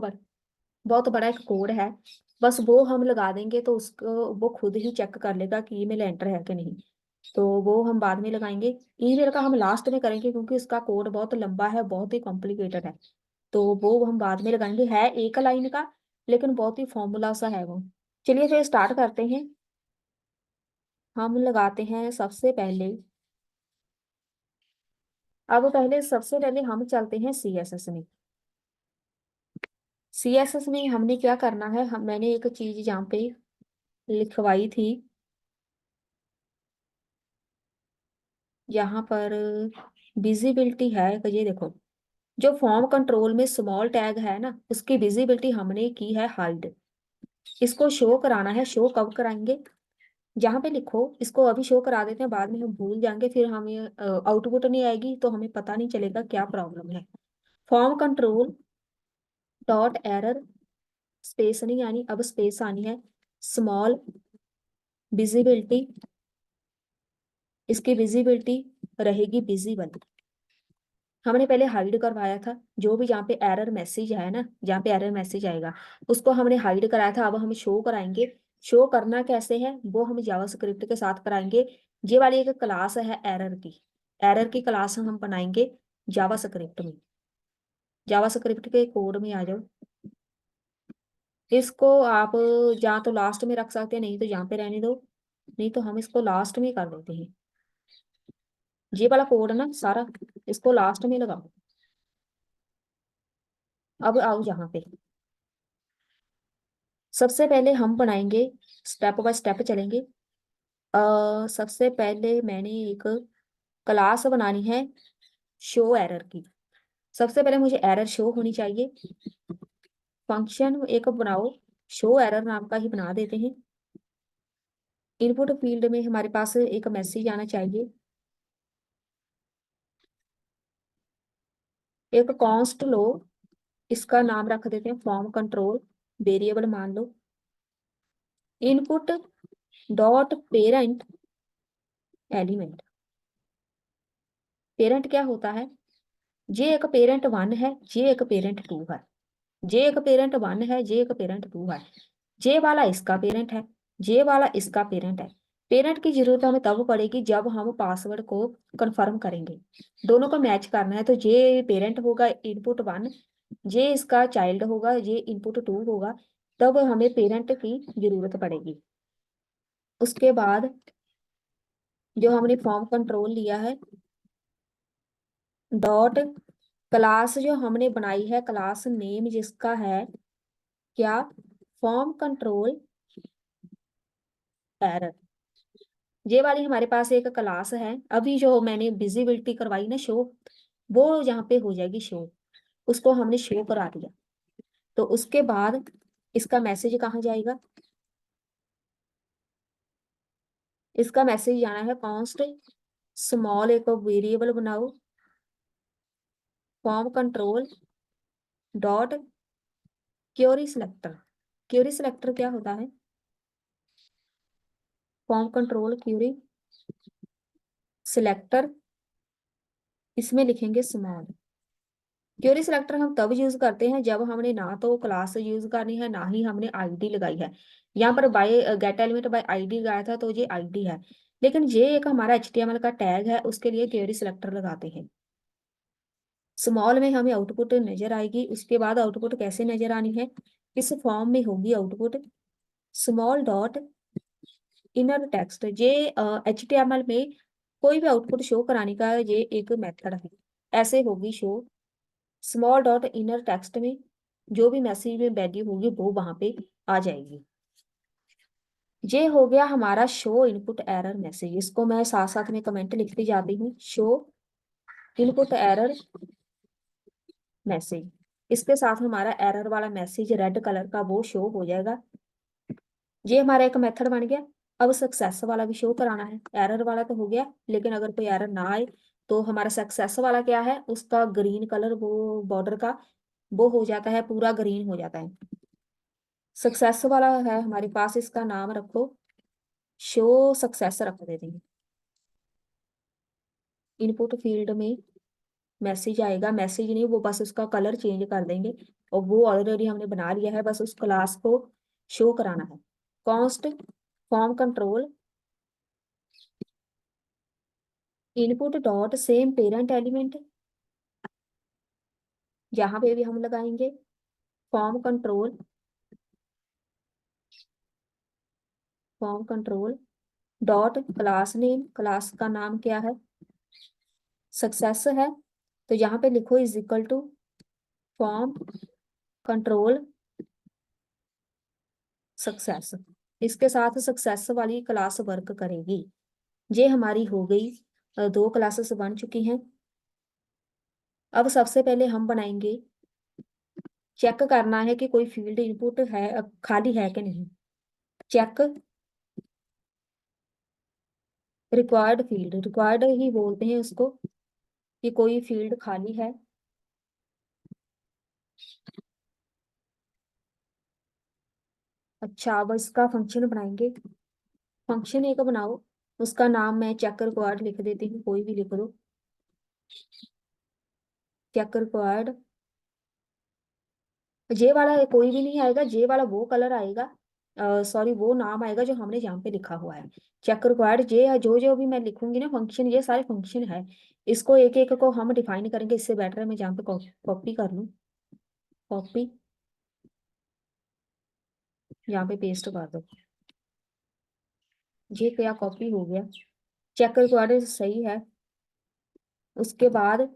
बड़ा एक कोड है, बस वो हम लगा देंगे तो उसको वो खुद ही चेक कर लेगा कि ईमेल एंटर है कि नहीं। तो वो हम बाद में लगाएंगे। ईमेल का हम लास्ट में करेंगे क्योंकि उसका कोड बहुत लंबा है, बहुत ही कॉम्प्लिकेटेड है। तो वो हम बाद में लगाएंगे, है एक लाइन का लेकिन बहुत ही फॉर्मूला सा है वो। चलिए फिर स्टार्ट करते हैं। हम लगाते हैं सबसे पहले, अब पहले सबसे पहले हम चलते हैं CSS में। CSS में हमने क्या करना है, मैंने एक चीज यहाँ पे लिखवाई थी, यहाँ पर विजिबिलिटी है कि ये देखो, जो फॉर्म कंट्रोल में स्मॉल टैग है ना, उसकी विजिबिलिटी हमने की है हाइड। इसको शो कराना है, शो कब कराएंगे, जहाँ पे लिखो इसको अभी शो करा देते हैं, बाद में हम भूल जाएंगे, फिर हमें आउटपुट नहीं आएगी तो हमें पता नहीं चलेगा क्या प्रॉब्लम है। Form control dot error, space नहीं आनी, अब स्पेस आनी है, स्मॉल विजिबिलिटी, इसकी विजिबिलिटी रहेगी विजिबल। हमने पहले हाइड करवाया था, जो भी जहाँ पे एरर मैसेज है ना, जहाँ पे एरर मैसेज आएगा उसको हमने हाइड कराया था, अब हम शो कराएंगे। शो करना कैसे है वो हम जावास्क्रिप्ट के साथ कराएंगे। ये वाली एक क्लास है एरर की, एरर की क्लास हम बनाएंगे जावास्क्रिप्ट में। जावास्क्रिप्ट के कोड में आ जाओ, इसको आप या तो लास्ट में रख सकते हैं, नहीं तो यहाँ पे रहने दो, नहीं तो हम इसको लास्ट में कर देते हैं। ये वाला कोड ना सारा, इसको लास्ट में लगाओ। अब आओ यहाँ पे, सबसे पहले हम बनाएंगे, स्टेप बाय स्टेप चलेंगे। सबसे पहले मैंने एक क्लास बनानी है शो एरर की। सबसे पहले मुझे एरर शो होनी चाहिए। फंक्शन एक बनाओ, शो एरर नाम का ही बना देते हैं। इनपुट फील्ड में हमारे पास एक मैसेज आना चाहिए, एक कॉन्स्ट लो, इसका नाम रख देते हैं फॉर्म कंट्रोल, वेरिएबल मान लो। Input dot parent element, parent क्या होता है, जे एक पेरेंट 1 है, जे एक पेरेंट 2 है, जे एक पेरेंट 1 है, जे एक पेरेंट 2 है। जे वाला इसका पेरेंट है, जे वाला इसका पेरेंट है। पेरेंट की जरूरत हमें तब पड़ेगी जब हम पासवर्ड को कंफर्म करेंगे, दोनों को मैच करना है। तो जे पेरेंट होगा इनपुट 1, जे इसका चाइल्ड होगा, जे इनपुट 2 होगा, तब हमें पेरेंट की जरूरत पड़ेगी। उसके बाद जो हमने फॉर्म कंट्रोल लिया है, डॉट क्लास जो हमने बनाई है, क्लास नेम जिसका है क्या, फॉर्म कंट्रोल एरर। ये वाली हमारे पास एक क्लास है, अभी जो मैंने विजिबिलिटी करवाई ना शो, वो यहाँ पे हो जाएगी शो, उसको हमने शो करा दिया। तो उसके बाद इसका मैसेज कहाँ जाएगा, इसका मैसेज जाना है कॉन्स्ट स्मॉल, एक वेरिएबल बनाओ, form control dot query selector. Query selector क्या होता है, फॉर्म कंट्रोल क्वेरी सिलेक्टर, इसमें लिखेंगे स्मॉल। क्वेरी सिलेक्टर हम तब यूज करते हैं जब हमने ना तो क्लास यूज करनी है, ना ही हमने आईडी लगाई है। यहाँ पर by get element by ID लगाया था तो ये आईडी है, लेकिन ये एक हमारा HTML का टैग है, उसके लिए क्वेरी सिलेक्टर लगाते हैं। स्मॉल में हमें आउटपुट नजर आएगी, उसके बाद आउटपुट कैसे नजर आनी है, किस फॉर्म में होगी output, small dot inner text. ये HTML में कोई भी आउटपुट शो कराने का ये एक मेथड है, ऐसे होगी show, small dot inner text में जो भी मैसेज में वैल्यू होगी वो वहां पे आ जाएगी। ये हो गया हमारा शो इनपुट एरर मैसेज, इसको मैं साथ साथ में कमेंट लिखती जाती हूँ, शो इनपुट एरर मैसेज। इसके साथ हमारा एरर वाला मैसेज रेड कलर का वो शो हो जाएगा। ये हमारा एक मेथड बन गया। अब सक्सेस वाला भी शो कराना है, एरर वाला तो हो गया, लेकिन अगर कोई एरर ना आए तो हमारा सक्सेस वाला क्या है, उसका ग्रीन कलर वो बॉर्डर का वो हो जाता है, पूरा ग्रीन हो जाता है। सक्सेस वाला है हमारे पास, इसका नाम रखो शो सक्सेस रख देते हैं। इनपुट फील्ड में मैसेज आएगा, मैसेज नहीं वो बस उसका कलर चेंज कर देंगे, और वो ऑलरेडी हमने बना लिया है, बस उस क्लास को शो कराना है। Const form control input dot same parent element, यहाँ पे भी हम लगाएंगे form control dot class name, class का नाम क्या है, सक्सेस है, तो यहाँ पे लिखो is equal to form control success. इसके साथ सक्सेस वाली क्लास वर्क करेगी। ये हमारी हो गई, दो क्लासेस बन चुकी हैं। अब सबसे पहले हम बनाएंगे, चेक करना है कि कोई फील्ड इनपुट है खाली है कि नहीं। चेक रिक्वायर्ड फील्ड, रिक्वायर्ड ही बोलते हैं उसको, कि कोई फील्ड खाली है। अच्छा, अब इसका फंक्शन बनाएंगे। फंक्शन एक बनाओ, उसका नाम मैं चेक रिक्वायर्ड लिख देती हूँ, कोई भी लिख दो। चेक रिक्वायर्ड, जे वाला कोई भी नहीं आएगा, जे वाला वो कलर आएगा, सॉरी वो नाम आएगा जो हमने यहाँ पे लिखा हुआ है। चेक रिक्वायर्ड जे, जो जो भी मैं लिखूंगी ना फंक्शन, ये सारे फंक्शन है। इसको एक एक को हम डिफाइन करेंगे, इससे बेटर है मैं जहाँ पे कॉपी कर लूँ। कॉपी, यहाँ पे पेस्ट कर दो। ये क्या कॉपी हो गया, चेक रिक्वायर्ड सही है। उसके बाद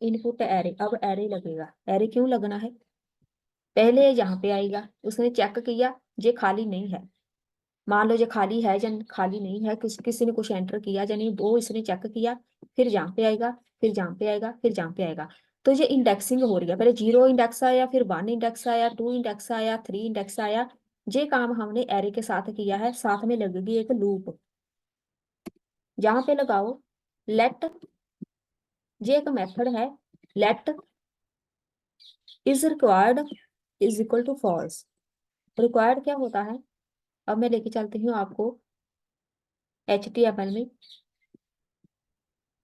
इनपुट एरे, अब एरे लगेगा। एरे क्यों लगना है, पहले यहाँ पे आएगा, उसने चेक किया ये खाली नहीं है, मान लो ये खाली है या खाली नहीं है, किसी ने कुछ एंटर किया या नहीं, वो इसने चेक किया, फिर यहाँ पे आएगा, फिर यहाँ पे आएगा, फिर यहाँ पे आएगा। तो ये इंडेक्सिंग हो रही है, पहले 0 इंडेक्स आया, फिर 1 इंडेक्स आया, 2 इंडेक्स आया, 3 इंडेक्स आया। ये काम हमने एरे के साथ किया है, साथ में लगेगी एक लूप। यहाँ पे लगाओ लेट, ये एक मेथड है, let is required is equal to false. Required क्या होता है, अब मैं लेके चलती हूँ आपको HTML में।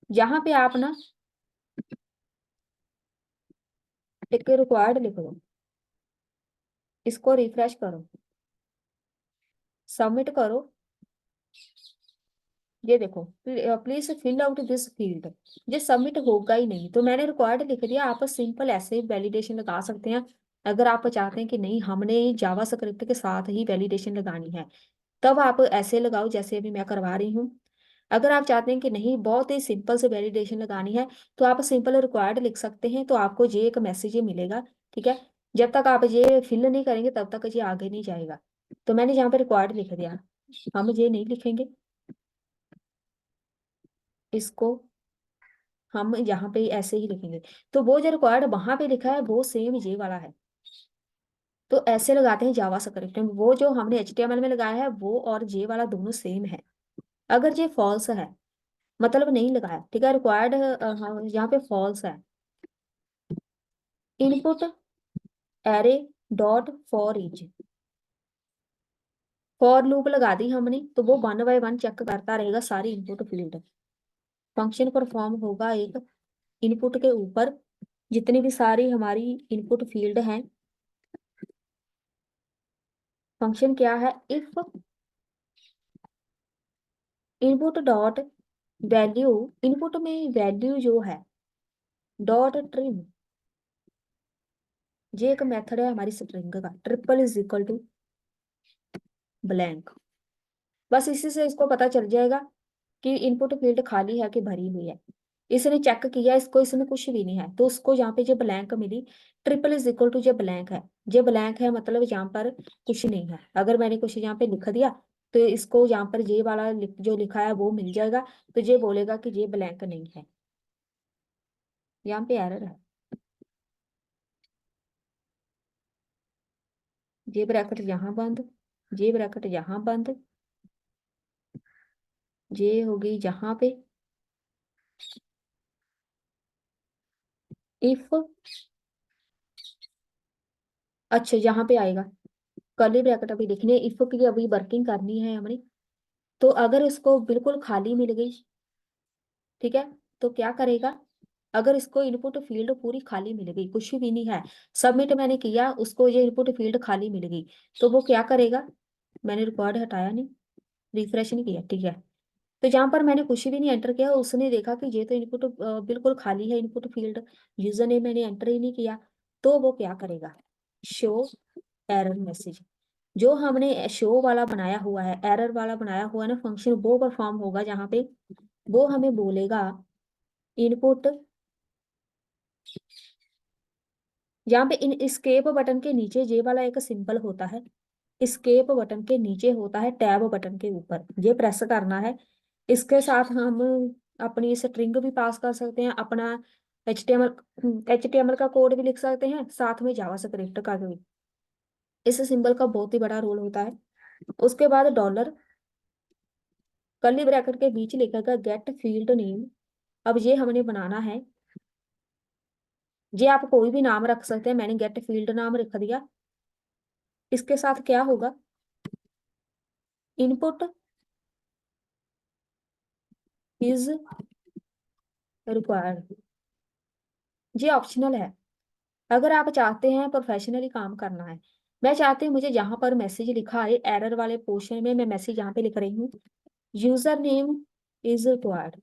यहाँ पे आप ना एक रिक्वायर्ड लिख दो, इसको रिफ्रेश करो, सबमिट करो। ये देखो, please fill out this field, ये सबमिट होगा ही नहीं, तो मैंने रिक्वायर्ड लिख दिया। आप सिंपल ऐसे वैलिडेशन लगा सकते हैं। अगर आप चाहते हैं कि नहीं हमने जावा स्क्रिप्ट के साथ ही वैलिडेशन लगानी है, तब आप ऐसे लगाओ जैसे अभी मैं करवा रही हूँ। अगर आप चाहते हैं कि नहीं बहुत ही सिंपल से वैलिडेशन लगानी है, तो आप सिंपल रिक्वायर्ड लिख सकते हैं, तो आपको ये एक मैसेज मिलेगा। ठीक है, जब तक आप ये फिल नहीं करेंगे तब तक ये आगे नहीं जाएगा। तो मैंने यहाँ पे रिक्वायर्ड लिख दिया, हम ये नहीं लिखेंगे, इसको हम यहाँ पे ऐसे ही लिखेंगे। तो वो जो रिक्वायर्ड वहां पे लिखा है वो सेम ये वाला है। तो ऐसे लगाते हैं जावा स्क्रिप्ट में, वो जो हमने HTML में लगाया है वो और ये वाला दोनों सेम है। अगर ये फॉल्स है मतलब नहीं लगाया, ठीक है, रिक्वायर्ड हाँ यहाँ पे फॉल्स है, input array dot for each, for loop लगा दी हमने, तो वो 1 बाय 1 चेक करता रहेगा सारी इनपुट फील्ड। फंक्शन परफॉर्म होगा एक इनपुट के ऊपर, जितनी भी सारी हमारी इनपुट फील्ड हैं। फंक्शन क्या है, if input dot value, input में वैल्यू जो है डॉट ट्रिम, ये एक मेथड है हमारी स्ट्रिंग का, triple is equal to blank. बस इसी से इसको पता चल जाएगा कि इनपुट फील्ड खाली है कि भरी हुई है। इसने चेक किया, इसको इसमें कुछ भी नहीं है, तो उसको यहाँ पे जो ब्लैंक मिली, ट्रिपल इज इक्वल टू जो ब्लैंक है, जो ब्लैंक है मतलब यहाँ पर कुछ नहीं है। अगर मैंने कुछ यहाँ पे लिख दिया तो इसको यहाँ पर ये वाला जो लिखा है वो मिल जाएगा, तो ये बोलेगा कि ये ब्लैंक नहीं है, यहाँ पे एरर है। ये ब्रैकेट यहाँ बंद, ये ब्रैकेट यहाँ बंद, ये हो गई यहाँ पे इफ, अच्छा यहाँ पे आएगा कर्ली ब्रैकेट अभी लिखने, इफ की अभी वर्किंग करनी है हमने। तो अगर इसको बिल्कुल खाली मिल गई, ठीक है, तो क्या करेगा, अगर इसको इनपुट फील्ड पूरी खाली मिल गई, कुछ भी नहीं है, सबमिट मैंने किया, उसको ये इनपुट फील्ड खाली मिल गई, तो वो क्या करेगा, मैंने रिकॉर्ड हटाया नहीं, रिफ्रेश नहीं किया, ठीक है, तो जहां पर मैंने कुछ भी नहीं एंटर किया, उसने देखा कि ये तो इनपुट बिल्कुल खाली है इनपुट फील्ड, यूजर ने मैंने एंटर ही नहीं किया, तो वो क्या करेगा, शो एरर मैसेज। जो हमने शो वाला बनाया हुआ है, एरर वाला बनाया हुआ है ना फंक्शन, वो परफॉर्म होगा जहां पे वो हमें बोलेगा इनपुट, जहाँ पे इन स्केप बटन के नीचे ये वाला एक सिंबल होता है, स्केप बटन के नीचे होता है टैब बटन के ऊपर, ये प्रेस करना है। इसके साथ हम अपनी स्ट्रिंग भी पास कर सकते हैं, अपना एच टी एम एल का कोड भी लिख सकते हैं, साथ में जावास्क्रिप्ट का भी। इस सिंबल का बहुत ही बड़ा रोल होता है। उसके बाद डॉलर कर्ली ब्रैकेट के बीच लिखेगा गेट फील्ड नेम। अब ये हमने बनाना है, ये आप कोई भी नाम रख सकते हैं, मैंने गेट फील्ड नाम रख दिया। इसके साथ क्या होगा, इनपुट इज रिक्वायर्ड, ये ऑप्शनल है। अगर आप चाहते हैं प्रोफेशनली काम करना है, मैं चाहती हूँ मुझे जहां पर मैसेज लिखा है एरर वाले पोर्शन में, मैं मैसेज यहाँ पे लिख रही हूँ यूजर नेम इज रिक्वायर्ड।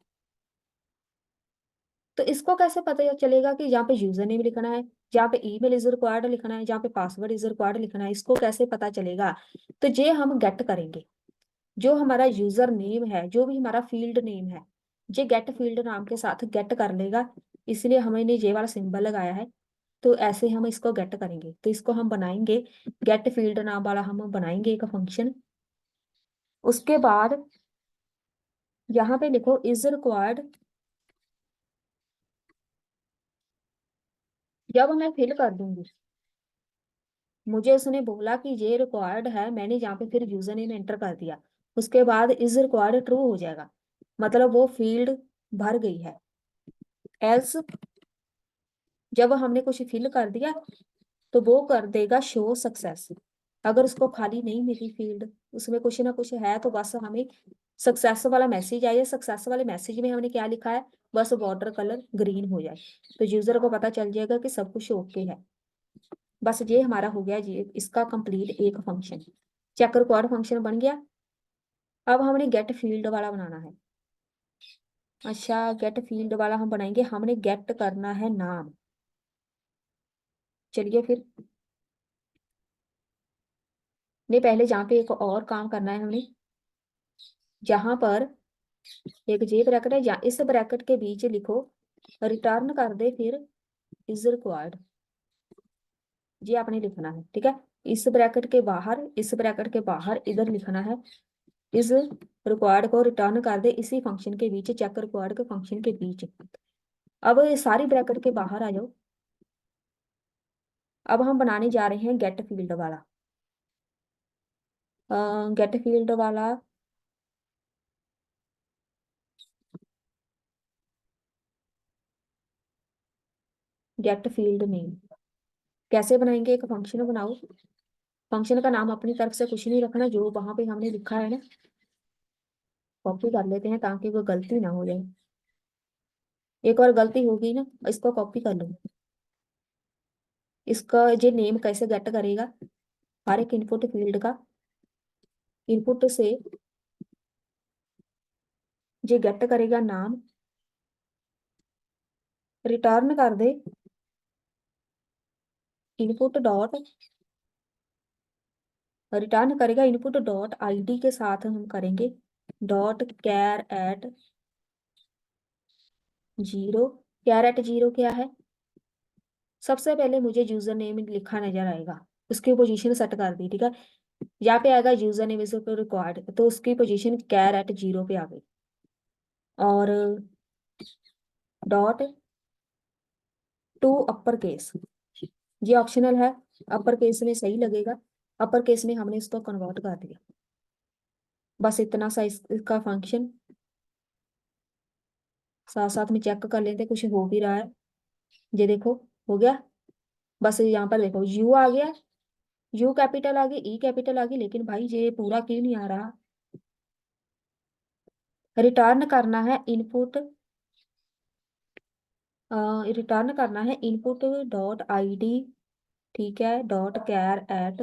तो इसको कैसे पता चलेगा कि जहाँ पे यूजर नेम लिखना है, जहाँ पे ईमेल इज रिक्वायर्ड लिखना है, जहाँ पे पासवर्ड इज रिक्वायर्ड लिखना है, इसको कैसे पता चलेगा। तो ये हम गेट करेंगे, जो हमारा यूजर नेम है, जो भी हमारा फील्ड नेम है, ये गेट फील्ड नाम के साथ गेट कर लेगा, इसलिए हमने ये वाला सिंबल लगाया है। तो ऐसे हम इसको गेट करेंगे, तो इसको हम बनाएंगे, गेट फील्ड नाम वाला हम बनाएंगे एक फंक्शन। उसके बाद यहाँ पे लिखो इज रिक्वायर्ड, जब मैं फिल कर दूंगी, मुझे उसने बोला कि ये रिक्वायर्ड है, मैंने यहाँ पे फिर यूजर नेम एंटर कर दिया, उसके बाद इज रिक्वायर्ड ट्रू हो जाएगा, मतलब वो फील्ड भर गई है। एल्स जब हमने कुछ फिल कर दिया, तो वो कर देगा शो सक्सेस। अगर उसको खाली नहीं मिली फील्ड, उसमें कुछ ना कुछ है, तो बस हमें सक्सेस वाला मैसेज आए, सक्सेस वाले मैसेज में हमने क्या लिखा है, बस बॉर्डर कलर ग्रीन हो जाए, तो यूजर को पता चल जाएगा कि सब कुछ ओके है। बस ये हमारा हो गया जी इसका कंप्लीट एक फंक्शन, चेक रिकॉर्ड फंक्शन बन गया। अब हमने गेट फील्ड वाला बनाना है। अच्छा, गेट फील्ड वाला हम बनाएंगे, हमने गेट करना है नाम। चलिए फिर, नहीं पहले जहाँ पे एक और काम करना है हमने, जहां पर एक जे ब्रैकेट है, या इस ब्रैकेट के बीच लिखो रिटर्न कर दे फिर इज रिक्वायर्ड, ये आपने लिखना है, ठीक है। इस ब्रैकेट के बाहर, इस ब्रैकेट के बाहर इधर लिखना है इज रिक्वायर्ड को रिटर्न कर दे इसी फंक्शन के बीच, चेक रिक्वायर्ड के फंक्शन के बीच। अब ये सारी ब्रैकेट के बाहर आ जाओ। अब हम बनाने जा रहे हैं गेट फील्ड वाला, गेट फील्ड वाला गेट फील्ड नेम कैसे बनाएंगे, एक फंक्शन बनाओ, फंक्शन का नाम अपनी तरफ से कुछ नहीं रखना, जो वहां पे हमने लिखा है ना कॉपी कर लेते हैं ताकि कोई गलती ना हो जाए। एक और गलती होगी ना, इसको कॉपी कर लो। इसका ये नेम कैसे गेट करेगा, हर एक इनपुट फील्ड का इनपुट से ये गेट करेगा नाम, रिटर्न कर दे इनपुट डॉट, रिटर्न करेगा इनपुट डॉट आईडी के साथ हम करेंगे dot char at zero. Char at zero क्या है, सबसे पहले मुझे यूजर नेम लिखा नजर आएगा, उसकी पोजीशन सेट कर दी, ठीक है। यहाँ पे आएगा यूजर नेम इज रिक्वायर्ड, तो उसकी पोजीशन कैर एट जीरो पे आ गई। और डॉट टू अपर केस, ये ऑप्शनल है, अपर केस में सही लगेगा, अपर केस में हमने इसको कन्वर्ट कर दिया। बस इतना सा इसका फंक्शन, साथ साथ में चेक कर लेते कुछ हो भी रहा है। ये देखो हो गया। बस यहाँ पर देखो यू आ गया, यू कैपिटल आ गई, ई कैपिटल आ गई, लेकिन भाई ये पूरा क्यों नहीं आ रहा। रिटर्न करना है इनपुट, रिटर्न करना है इनपुट डॉट आईडी, ठीक है, डॉट कैर एट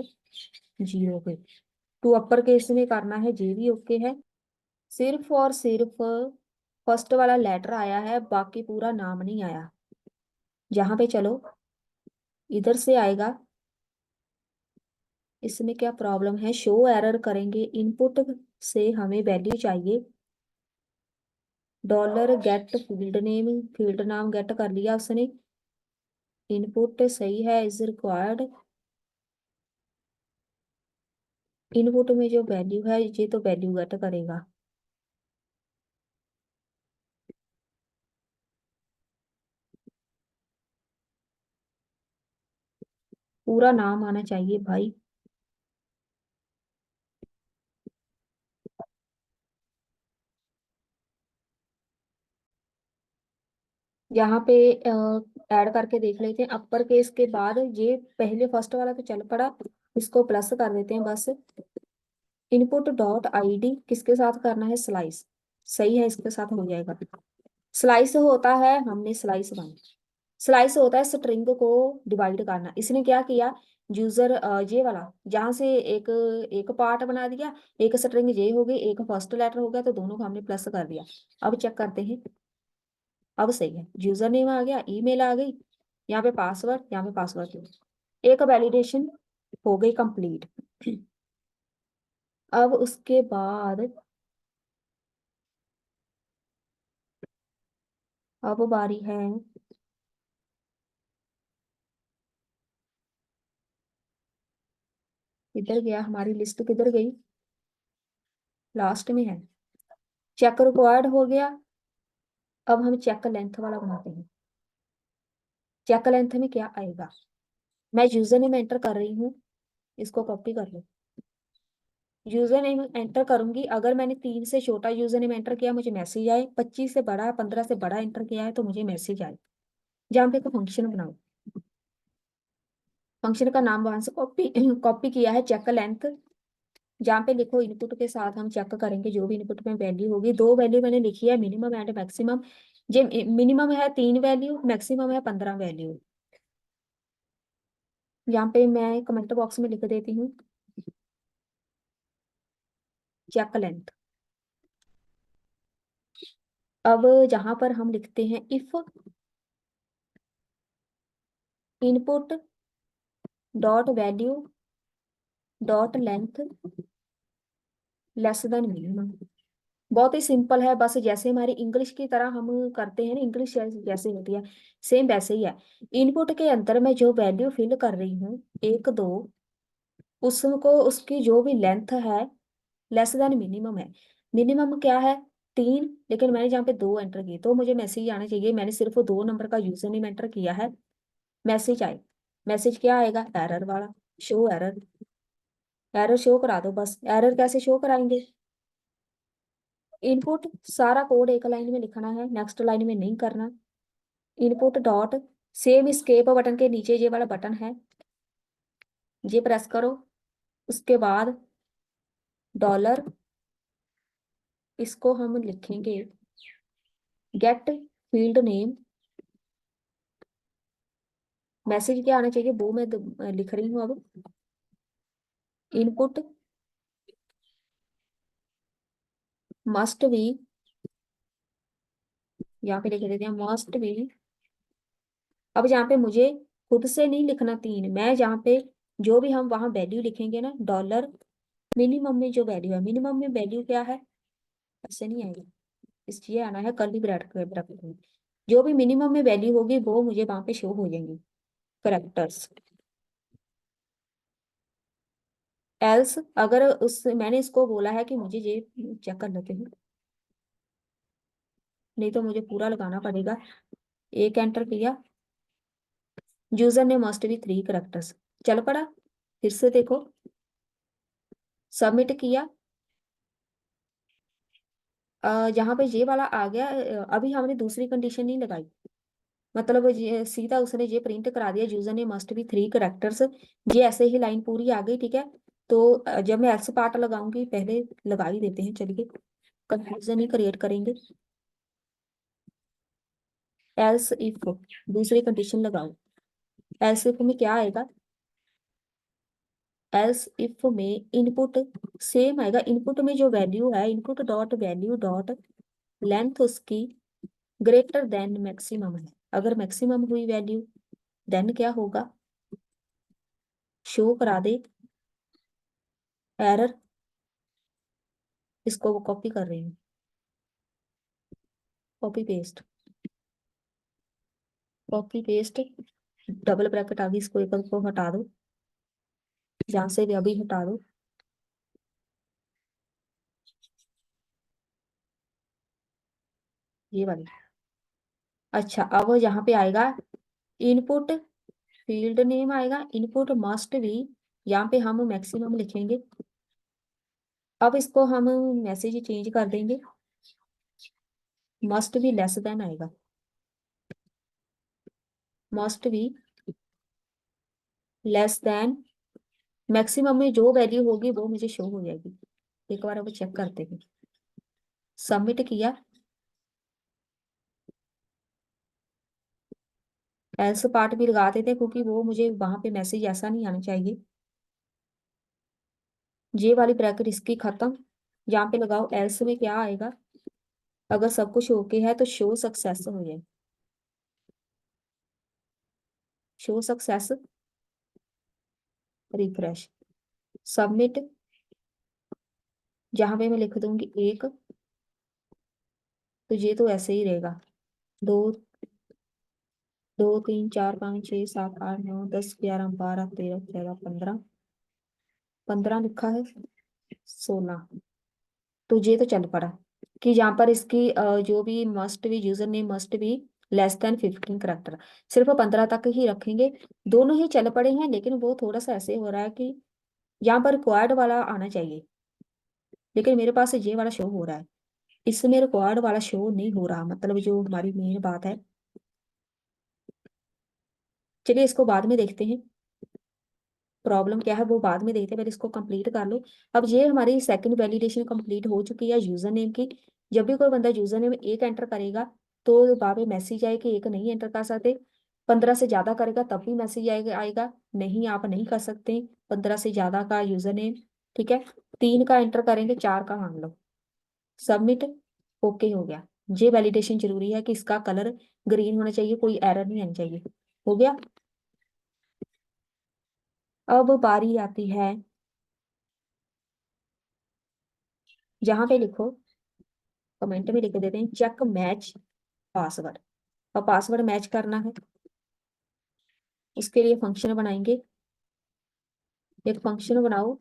जीरो पे, टू अपर केस में करना है, जे भी ओके है। सिर्फ और सिर्फ फर्स्ट वाला लेटर आया है, बाकी पूरा नाम नहीं आया। जहां पे चलो इधर से आएगा। इसमें क्या प्रॉब्लम है, शो एरर करेंगे। इनपुट से हमें वैल्यू चाहिए। Dollar get field name, field नाम गेट कर लिया उसने। इनपुट सही है, इज रिक्वायर्ड। इनपुट में जो वैल्यू है ये तो वैल्यू गेट करेगा। पूरा नाम आना चाहिए भाई। यहाँ पे ऐड करके देख लेते हैं। अपर केस के बाद ये पहले फर्स्ट वाला तो चल पड़ा, इसको प्लस कर देते हैं बस। इनपुट डॉट आईडी किसके साथ करना है, स्लाइस। सही है, इसके साथ हो जाएगा। स्लाइस होता है, हमने स्लाइस बनाई। स्लाइस होता है स्ट्रिंग को डिवाइड करना। इसने क्या किया, यूजर ये वाला जहां से एक एक पार्ट बना दिया, एक स्ट्रिंग जे हो गई, एक फर्स्ट लेटर हो गया, तो दोनों को हमने प्लस कर दिया। अब चेक करते हैं। अब सही है, यूजर नेम आ गया, ईमेल आ गई, यहाँ पे पासवर्ड, यहाँ पे पासवर्ड। एक वैलिडेशन हो गई कंप्लीट। अब उसके बाद अब बारी है, किधर गया हमारी लिस्ट, किधर गई, लास्ट में है। चेक रिक्वायर्ड हो गया। अब हम चेक लेंथ वाला बनाते हैं। चेक लेंथ में क्या आएगा, मैं यूजर नेम एंटर कर रही हूँ, इसको कॉपी कर लो। यूजर नेम एंटर करूंगी, अगर मैंने 3 से छोटा यूजर नेम एंटर किया मुझे मैसेज आए, 25 से बड़ा, 15 से बड़ा एंटर किया है तो मुझे मैसेज आए। जहाँ पे एक फंक्शन बनाओ, फंक्शन का नाम वहां से कॉपी कॉपी किया है, चेक लेंथ। जहाँ पे लिखो इनपुट के साथ हम चेक करेंगे जो भी इनपुट में वैल्यू होगी। 2 वैल्यू मैंने लिखी है, minimum and maximum. J minimum है 3 वैल्यू, मैक्सिमम है 15 वैल्यू। यहाँ पे मैं कमेंट बॉक्स में लिख देती हूँ चेक लेंथ। अब जहां पर हम लिखते हैं if input dot value dot length less than minimum. बहुत ही सिंपल है, बस जैसे हमारी इंग्लिश की तरह हम करते हैं ना, इंग्लिश जैसे होती है सेम वैसे ही है। इनपुट के अंदर मैं जो वैल्यू फिल कर रही हूँ, 1 2, उसको उसकी जो भी लेंथ है लेस देन मिनिमम है। मिनिमम क्या है, 3, लेकिन मैंने जहाँ पे 2 एंटर किए तो मुझे मैसेज आना चाहिए, मैंने सिर्फ 2 नंबर का यूजर नेम एंटर किया है। मैसेज आए, मैसेज क्या आएगा, एरर वाला, शो एरर। एरर शो करा दो बस। एरर कैसे शो कराएंगे, इनपुट सारा कोड एक लाइन में लिखना है, नेक्स्ट लाइन में नहीं करना। Input dot same escape button के नीचे ये वाला बटन है, ये प्रेस करो। उसके बाद डॉलर, इसको हम लिखेंगे गेट फील्ड नेम। मैसेज क्या आना चाहिए वो मैं लिख रही हूँ अब। इनपुट मस्ट बी, यहाँ पे लिख देते हैं मस्ट बी। अब यहाँ पे मुझे खुद से नहीं लिखना 3, मैं जहाँ पे जो भी हम वहां वैल्यू लिखेंगे ना, डॉलर मिनिमम में जो वैल्यू है, मिनिमम में वैल्यू क्या है, ऐसे नहीं आएगा, इस ये आना है कर्ली ब्रैकेट में। जो भी मिनिमम में वैल्यू होगी वो मुझे वहां पे शो हो जाएंगी, करेक्टर्स। एल्स अगर उस मैंने इसको बोला है कि मुझे ये चेक कर लेते हैं, नहीं तो मुझे पूरा लगाना पड़ेगा। एक एंटर किया, यूजर ने मस्ट बी 3 करेक्टर्स, चल पड़ा। फिर से देखो, सबमिट किया। जहाँ पे ये वाला आ गया, अभी हमने दूसरी कंडीशन नहीं लगाई, मतलब सीधा उसने ये प्रिंट करा दिया, यूजर ने मस्ट बी 3 करेक्टर्स। ये ऐसे ही लाइन पूरी आ गई, ठीक है। तो जब मैं एल्स पार्ट लगाऊंगी, पहले लगा ही देते हैं चलिए, कंफ्यूजन ही क्रिएट करेंगे। एल्स इफ दूसरी कंडीशन लगाओ, एल्स इफ में क्या आएगा, एल्स इफ में इनपुट सेम आएगा, इनपुट में जो वैल्यू है input dot value dot length उसकी ग्रेटर देन मैक्सिमम है। अगर मैक्सिमम हुई वैल्यू देन क्या होगा, शो करा दे एरर। इसको वो कॉपी कर रही हूँ, copy paste, copy paste, double bracket आ गई, इसको एक को हटा दो, जहां से भी अभी हटा दो। ये वाली। अच्छा, अब यहाँ पे आएगा इनपुट फील्ड नेम आएगा, इनपुट मस्ट भी, यहाँ पे हम मैक्सिमम लिखेंगे। अब इसको हम मैसेज चेंज कर देंगे, मस्ट भी लेस देन आएगा, मस्ट भी लेस देन मैक्सिमम में जो वैल्यू होगी वो मुझे शो हो जाएगी। एक बार अब चेक करते हैं, सबमिट किया, एल्स पार्ट भी लगा देते क्योंकि वो मुझे वहां पे मैसेज ऐसा नहीं आना चाहिए। ये वाली ब्रैकेट इसकी खत्म, यहाँ पे लगाओ, एल्स में क्या आएगा, अगर सब कुछ ओके है तो शो सक्सेस हो जाए, शो सक्सेस, रिफ्रेश, सबमिट, जहां पे मैं लिख दूंगी एक, तो ये तो ऐसे ही रहेगा। दो, 2 3 4 5 6 7 8 9 10 11 12 13 14, 15 लिखा है, 16। तो ये तो चल पड़ा कि यहाँ पर इसकी जो भी मस्ट भी, यूजर नेम मस्ट भी लेस देन 15 करेक्टर, सिर्फ 15 तक ही रखेंगे। दोनों ही चल पड़े हैं, लेकिन वो थोड़ा सा ऐसे हो रहा है कि यहाँ पर रिक्वायर्ड वाला आना चाहिए, लेकिन मेरे पास ये वाला शो हो रहा है, इसमें रिक्वायर्ड वाला शो नहीं हो रहा, मतलब जो हमारी मेन बात है। चलिए इसको बाद में देखते हैं, प्रॉब्लम क्या है वो बाद में देखते हैं, पहले इसको कंप्लीट कर लो। अब ये हमारी सेकंड वैलिडेशन कंप्लीट हो चुकी है यूजर नेम की। जब भी कोई बंदा यूजर नेम एक एंटर करेगा तो बाद में मैसेज आए कि एक नहीं एंटर कर सकते, 15 से ज्यादा करेगा तब भी मैसेज आएगा आएगा नहीं, आप नहीं कर सकते 15 से ज्यादा का यूजर नेम। ठीक है, 3 का एंटर करेंगे, 4 का मान लो, सबमिट, ओके हो गया। ये वैलिडेशन जरूरी है कि इसका कलर ग्रीन होना चाहिए, कोई एरर नहीं आनी चाहिए। हो गया। अब बारी आती है, जहां पे लिखो, कमेंट में लिख देते हैं चेक मैच पासवर्ड। अब पासवर्ड मैच करना है, उसके लिए फंक्शन बनाएंगे। एक फंक्शन बनाओ,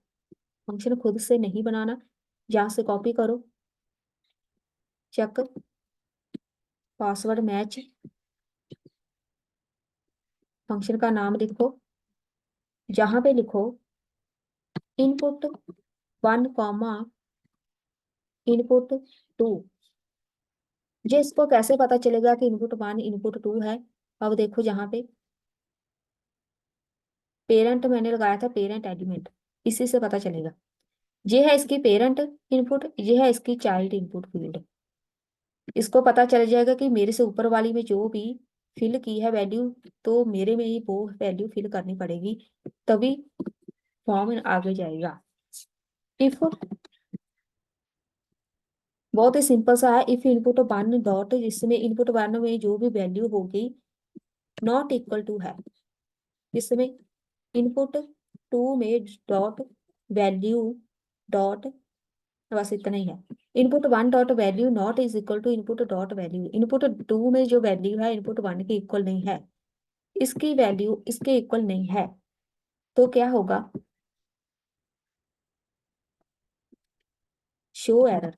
फंक्शन खुद से नहीं बनाना, जहां से कॉपी करो, चेक पासवर्ड मैच, फंक्शन का नाम लिखो, जहां पे लिखो इनपुट 1 कॉमा इनपुट 2। जे इसको कैसे पता चलेगा कि इनपुट 1 इनपुट 2 है, अब देखो जहां पे पेरेंट मैंने लगाया था, पेरेंट एलिमेंट, इसी से पता चलेगा। ये है इसकी पेरेंट इनपुट, ये है इसकी चाइल्ड इनपुट फील्ड। इसको पता चल जाएगा कि मेरे से ऊपर वाली में जो भी फिल की है वैल्यू, तो मेरे में ही वो वैल्यू फिल करनी पड़ेगी, तभी फॉर्म आगे जाएगा। इफ, बहुत ही सिंपल सा है, इफ इनपुट 1 डॉट, जिसमें इनपुट 1 में जो भी वैल्यू होगी नॉट इक्वल टू है, इसमें इनपुट 2 में डॉट वैल्यू डॉट, बस इतना ही है। Input 1 dot value not is equal to input dot value, input 2 में जो वैल्यू है इनपुट 1 के इक्वल नहीं है, इसकी वैल्यू इसके इक्वल नहीं है, तो क्या होगा, शो एरर,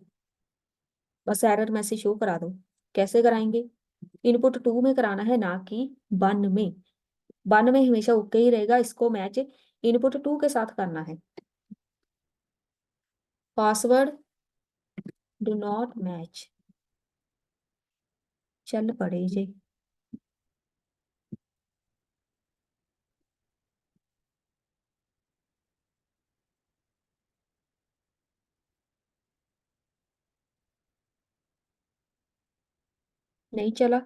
बस एरर मैसेज शो करा दो। कैसे कराएंगे, इनपुट 2 में कराना है, ना कि 1 में। 1 में हमेशा ओके ही रहेगा, इसको मैच इनपुट 2 के साथ करना है। पासवर्ड डू नॉट मैच, चल पड़े जे, नहीं चला,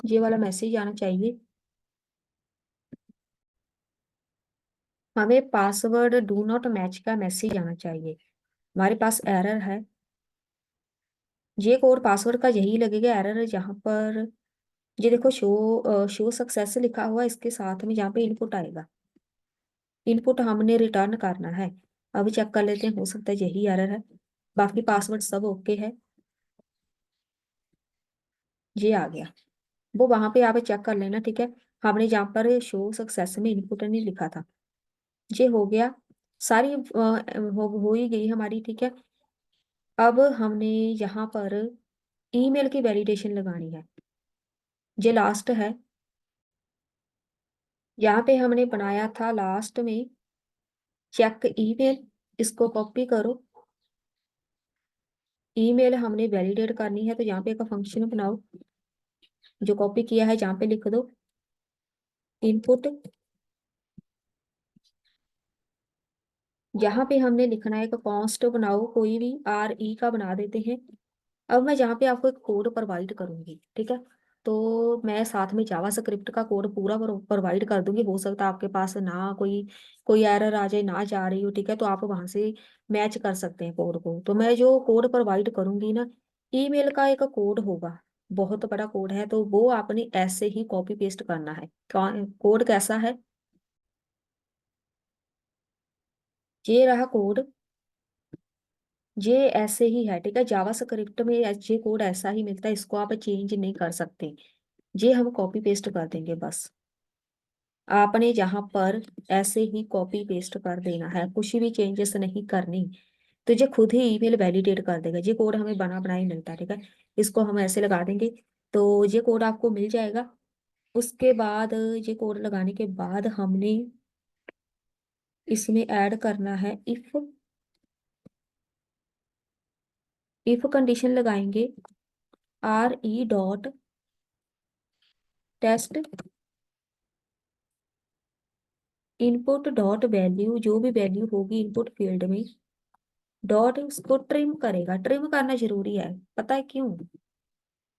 ये वाला मैसेज आना चाहिए। हमें पासवर्ड डू नॉट मैच का मैसेज आना चाहिए। हमारे पास एरर है, ये कोड पासवर्ड का यही लगेगा एरर है जहाँ पर ये देखो शो सक्सेस लिखा हुआ है, इसके साथ में जहाँ पे इनपुट आएगा, इनपुट हमने रिटर्न करना है। अब चेक कर लेते हैं, हो सकता है यही एरर है। बाकी पासवर्ड सब ओके है, ये आ गया। वो वहां पे आप चेक कर लेना, ठीक है। हमने जहाँ पर शो सक्सेस में इनपुट नहीं लिखा था, ये हो गया। सारी हो ही गई हमारी, ठीक है। अब हमने यहाँ पर ईमेल की वैलिडेशन लगानी है, ये लास्ट है। यहाँ पे हमने बनाया था लास्ट में चेक ईमेल, इसको कॉपी करो। ईमेल हमने वैलिडेट करनी है, तो यहाँ पे एक फंक्शन बनाओ, जो कॉपी किया है जहाँ पे लिख दो इनपुट। यहाँ पे हमने लिखना है कि कॉन्स्ट बनाओ, कोई भी RE का बना देते हैं। अब मैं यहाँ पे आपको एक कोड प्रोवाइड करूंगी, ठीक है। तो मैं साथ में जावा स्क्रिप्ट का कोड पूरा प्रोवाइड कर दूंगी। हो सकता है आपके पास ना कोई कोई एरर आ जाए, ना जा रही हो, ठीक है, तो आप वहां से मैच कर सकते हैं कोड को। तो मैं जो कोड प्रोवाइड करूंगी ना, ईमेल का एक कोड होगा, बहुत बड़ा कोड है, तो वो आपने ऐसे ही कॉपी पेस्ट करना है। कोड कैसा है, ये रहा कोड, ये ऐसे ही है, ठीक है। जावा स्क्रिप्ट में ये कोड ऐसा ही मिलता है, इसको आप चेंज नहीं कर सकते। ये हम कॉपी पेस्ट कर देंगे बस। आपने जहां पर ऐसे ही कॉपी पेस्ट कर देना है, कुछ भी चेंजेस नहीं करनी। तो ये खुद ही ईमेल वैलिडेट कर देगा। ये कोड हमें बना बनाया ही मिलता है, ठीक है। इसको हम ऐसे लगा देंगे, तो ये कोड आपको मिल जाएगा। उसके बाद ये कोड लगाने के बाद हमने इसमें ऐड करना है इफ कंडीशन लगाएंगे। RE.टेस्ट इनपुट डॉट वैल्यू, जो भी वैल्यू होगी इनपुट फील्ड में, डॉट उसको ट्रिम करेगा। ट्रिम करना जरूरी है, पता है क्यों?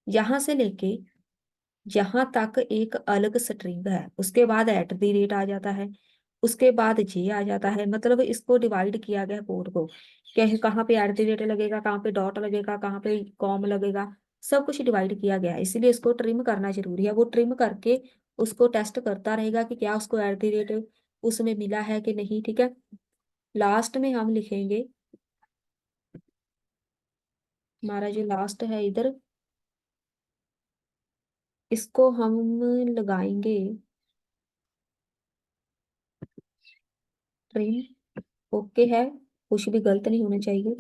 यहां से लेके जहां तक एक अलग स्ट्रिंग है, उसके बाद @ आ जाता है, उसके बाद जे आ जाता है। मतलब इसको डिवाइड किया गया कोड को, कहीं कहाँ पे @ लगेगा, कहाँ पे डॉट लगेगा, कहाँ पे कॉम लगेगा, सब कुछ डिवाइड किया गया है। इसीलिए इसको ट्रिम करना जरूरी है। वो ट्रिम करके उसको टेस्ट करता रहेगा कि क्या उसको @ उसमें मिला है कि नहीं, ठीक है। लास्ट में हम लिखेंगे, हमारा जो लास्ट है इधर, इसको हम लगाएंगे ट्रिम। ओके है, कुछ भी गलत नहीं होना चाहिए।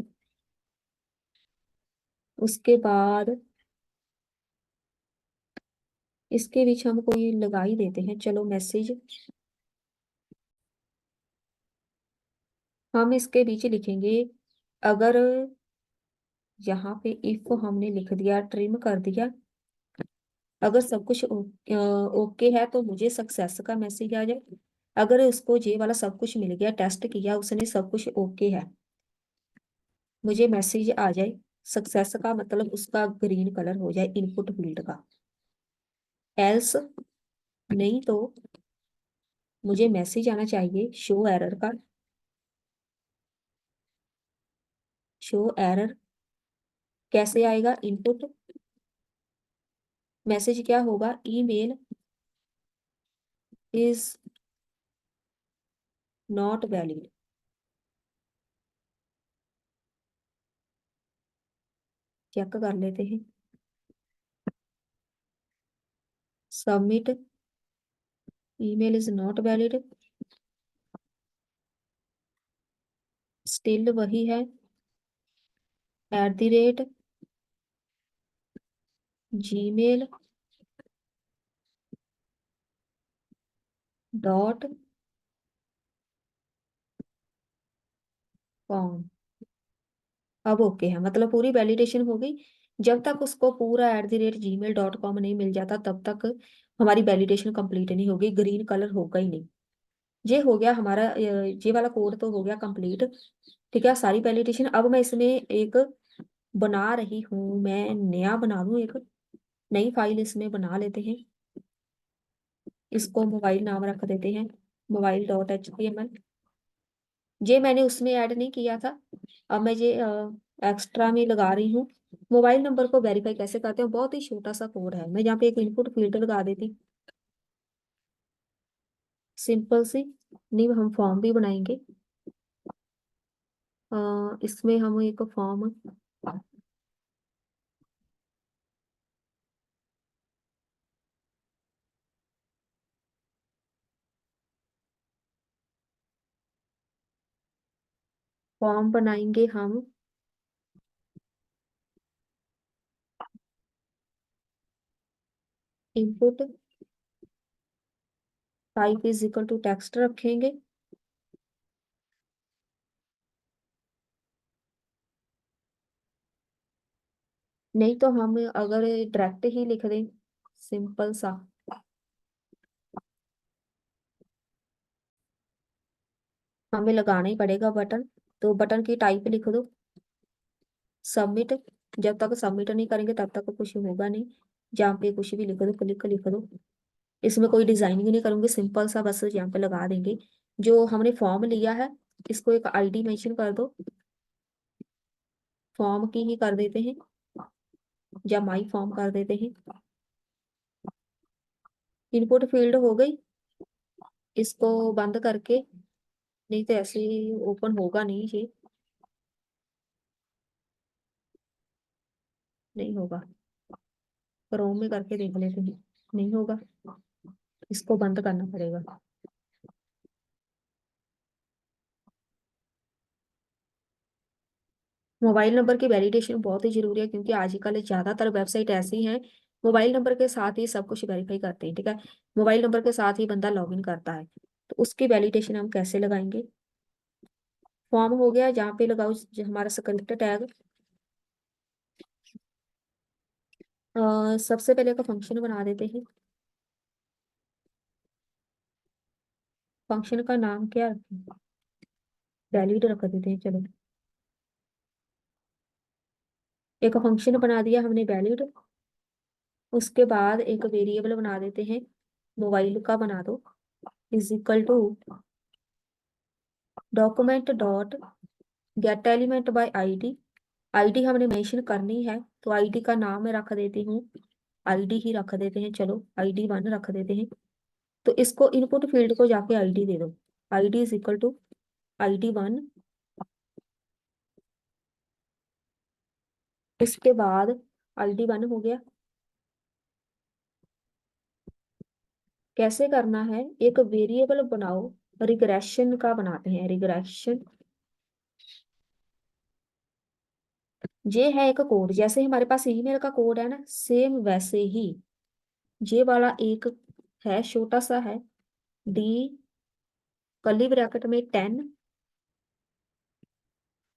उसके बाद इसके बीच हम कोई लगा ही देते हैं, चलो मैसेज। हम इसके बीच लिखेंगे, अगर यहाँ पे इफ हमने लिख दिया, ट्रिम कर दिया, अगर सब कुछ ओके है तो मुझे सक्सेस का मैसेज आ जाए। अगर उसको ये वाला सब कुछ मिल गया, टेस्ट किया उसने, सब कुछ ओके है, मुझे मैसेज आ जाए सक्सेस का, मतलब उसका ग्रीन कलर हो जाए इनपुट फील्ड का। एल्स नहीं तो मुझे मैसेज आना चाहिए शो एरर का। शो एरर कैसे आएगा? इनपुट मैसेज क्या होगा, email is not valid. Check कर लेते हैं, submit, email is not valid, still वही है, @ जीमेल डॉट कॉम। अब ओके है, मतलब पूरी वैलिडेशन हो गई। जब तक उसको पूरा @gmail.com नहीं मिल जाता, तब तक हमारी वैलिडेशन कंप्लीट नहीं होगी, ग्रीन कलर होगा ही नहीं। ये हो गया हमारा, ये वाला कोड तो हो गया कंप्लीट, ठीक है। सारी वैलिडेशन। अब मैं इसमें एक बना रही हूँ, मैं नया बना लूँ, एक नई फाइल इसमें बना लेते हैं। इसको मोबाइल नाम रख देते हैं, mobile.html। ये मैंने उसमें ऐड नहीं किया था, अब मैं ये एक्स्ट्रा में लगा रही हूँ। मोबाइल नंबर को वेरीफाई कैसे करते हैं, बहुत ही छोटा सा कोड है। मैं यहाँ पे एक इनपुट फील्ड लगा देती, सिंपल सी। नहीं, हम फॉर्म भी बनाएंगे। इसमें हम एक फॉर्म फॉर्म बनाएंगे हम। Input type is equal to text रखेंगे। नहीं तो हम अगर डायरेक्ट ही लिख दें, सिंपल सा, हमें लगाना ही पड़ेगा बटन। तो बटन की टाइप लिख दो सबमिट। जब तक सबमिट नहीं करेंगे तब तक कुछ होगा नहीं। जहाँ पे कुछ भी लिख दो, क्लिक लिख दो। इसमें कोई डिजाइनिंग नहीं करूंगी, सिंपल सा बस यहाँ पे लगा देंगे। जो हमने फॉर्म लिया है, इसको एक आईडी मेंशन कर दो, फॉर्म की ही कर देते हैं, या माई फॉर्म कर देते हैं। इनपुट फील्ड हो गई, इसको बंद करके, नहीं तो ऐसे ही ओपन होगा नहीं ये, नहीं होगा। क्रोम में करके देख लेते हैं, नहीं होगा, इसको बंद करना पड़ेगा। मोबाइल नंबर की वैलिडेशन बहुत ही जरूरी है, क्योंकि आजकल ज्यादातर वेबसाइट ऐसी हैं मोबाइल नंबर के साथ ही सब कुछ वेरीफाई करते हैं, ठीक है। मोबाइल नंबर के साथ ही बंदा लॉगिन करता है, तो उसकी वैलिडेशन हम कैसे लगाएंगे। फॉर्म हो गया, जहाँ पे लगाओ जो हमारा स्क्रिप्ट टैग। सबसे पहले का फंक्शन बना देते हैं। फंक्शन का नाम क्या रखें, वैलिड रख देते हैं चलो। एक फंक्शन बना दिया हमने वैलिड। उसके बाद एक वेरिएबल बना देते हैं, मोबाइल का बना दो, is equal to document dot get element by ID. ID हमने मेंशन करनी है, तो आईडी का नाम मैं रख देती हूँ, आईडी ही रख देते हैं चलो, ID 1 रख देते हैं। तो इसको इनपुट फील्ड को जाके आईडी दे दो, ID is equal to ID 1। इसके बाद ID 1 हो गया। कैसे करना है, एक वेरिएबल बनाओ, रिग्रेशन का बनाते हैं, रिग्रेशन। ये है एक कोड, जैसे हमारे पास ईमेल का कोड है ना, सेम वैसे ही ये वाला एक है, छोटा सा है, डी कर्ली ब्रैकेट में 10,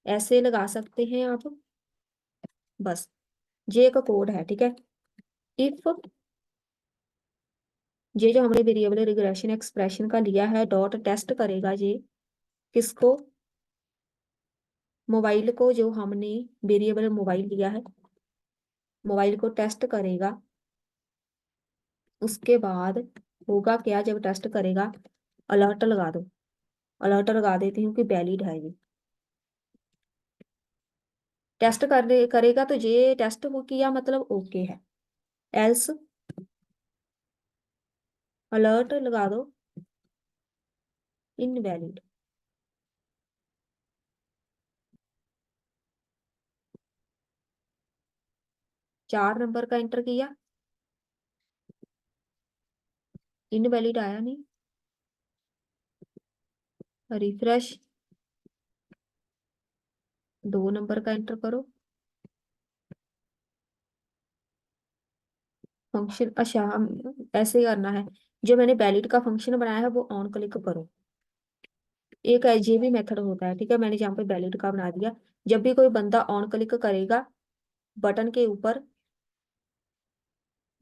ऐसे लगा सकते हैं आप। बस ये एक कोड है, ठीक है। इफ ये जो हमने वेरिएबल रिग्रेशन एक्सप्रेशन का लिया है, डॉट टेस्ट करेगा ये किसको, मोबाइल को, जो हमने वेरिएबल मोबाइल लिया है, मोबाइल को टेस्ट करेगा। उसके बाद होगा क्या, जब टेस्ट करेगा, अलर्ट लगा दो, अलर्ट लगा देती हूँ कि वैलिड है ये। टेस्ट करेगा तो ये टेस्ट हो किया मतलब ओके है, एल्स अलर्ट लगा दो इनवैलिड। 4 नंबर का एंटर किया, इनवैलिड आया नहीं। रिफ्रेश, 2 नंबर का एंटर करो। फंक्शन, अच्छा हम ऐसे ही करना है, जो मैंने वैलिड का फंक्शन बनाया है वो ऑन क्लिक करो। एक ये भी मेथड होता है, ठीक है, मैंने जहाँ पे वैलिड का बना दिया। जब भी कोई बंदा ऑन क्लिक करेगा बटन के ऊपर,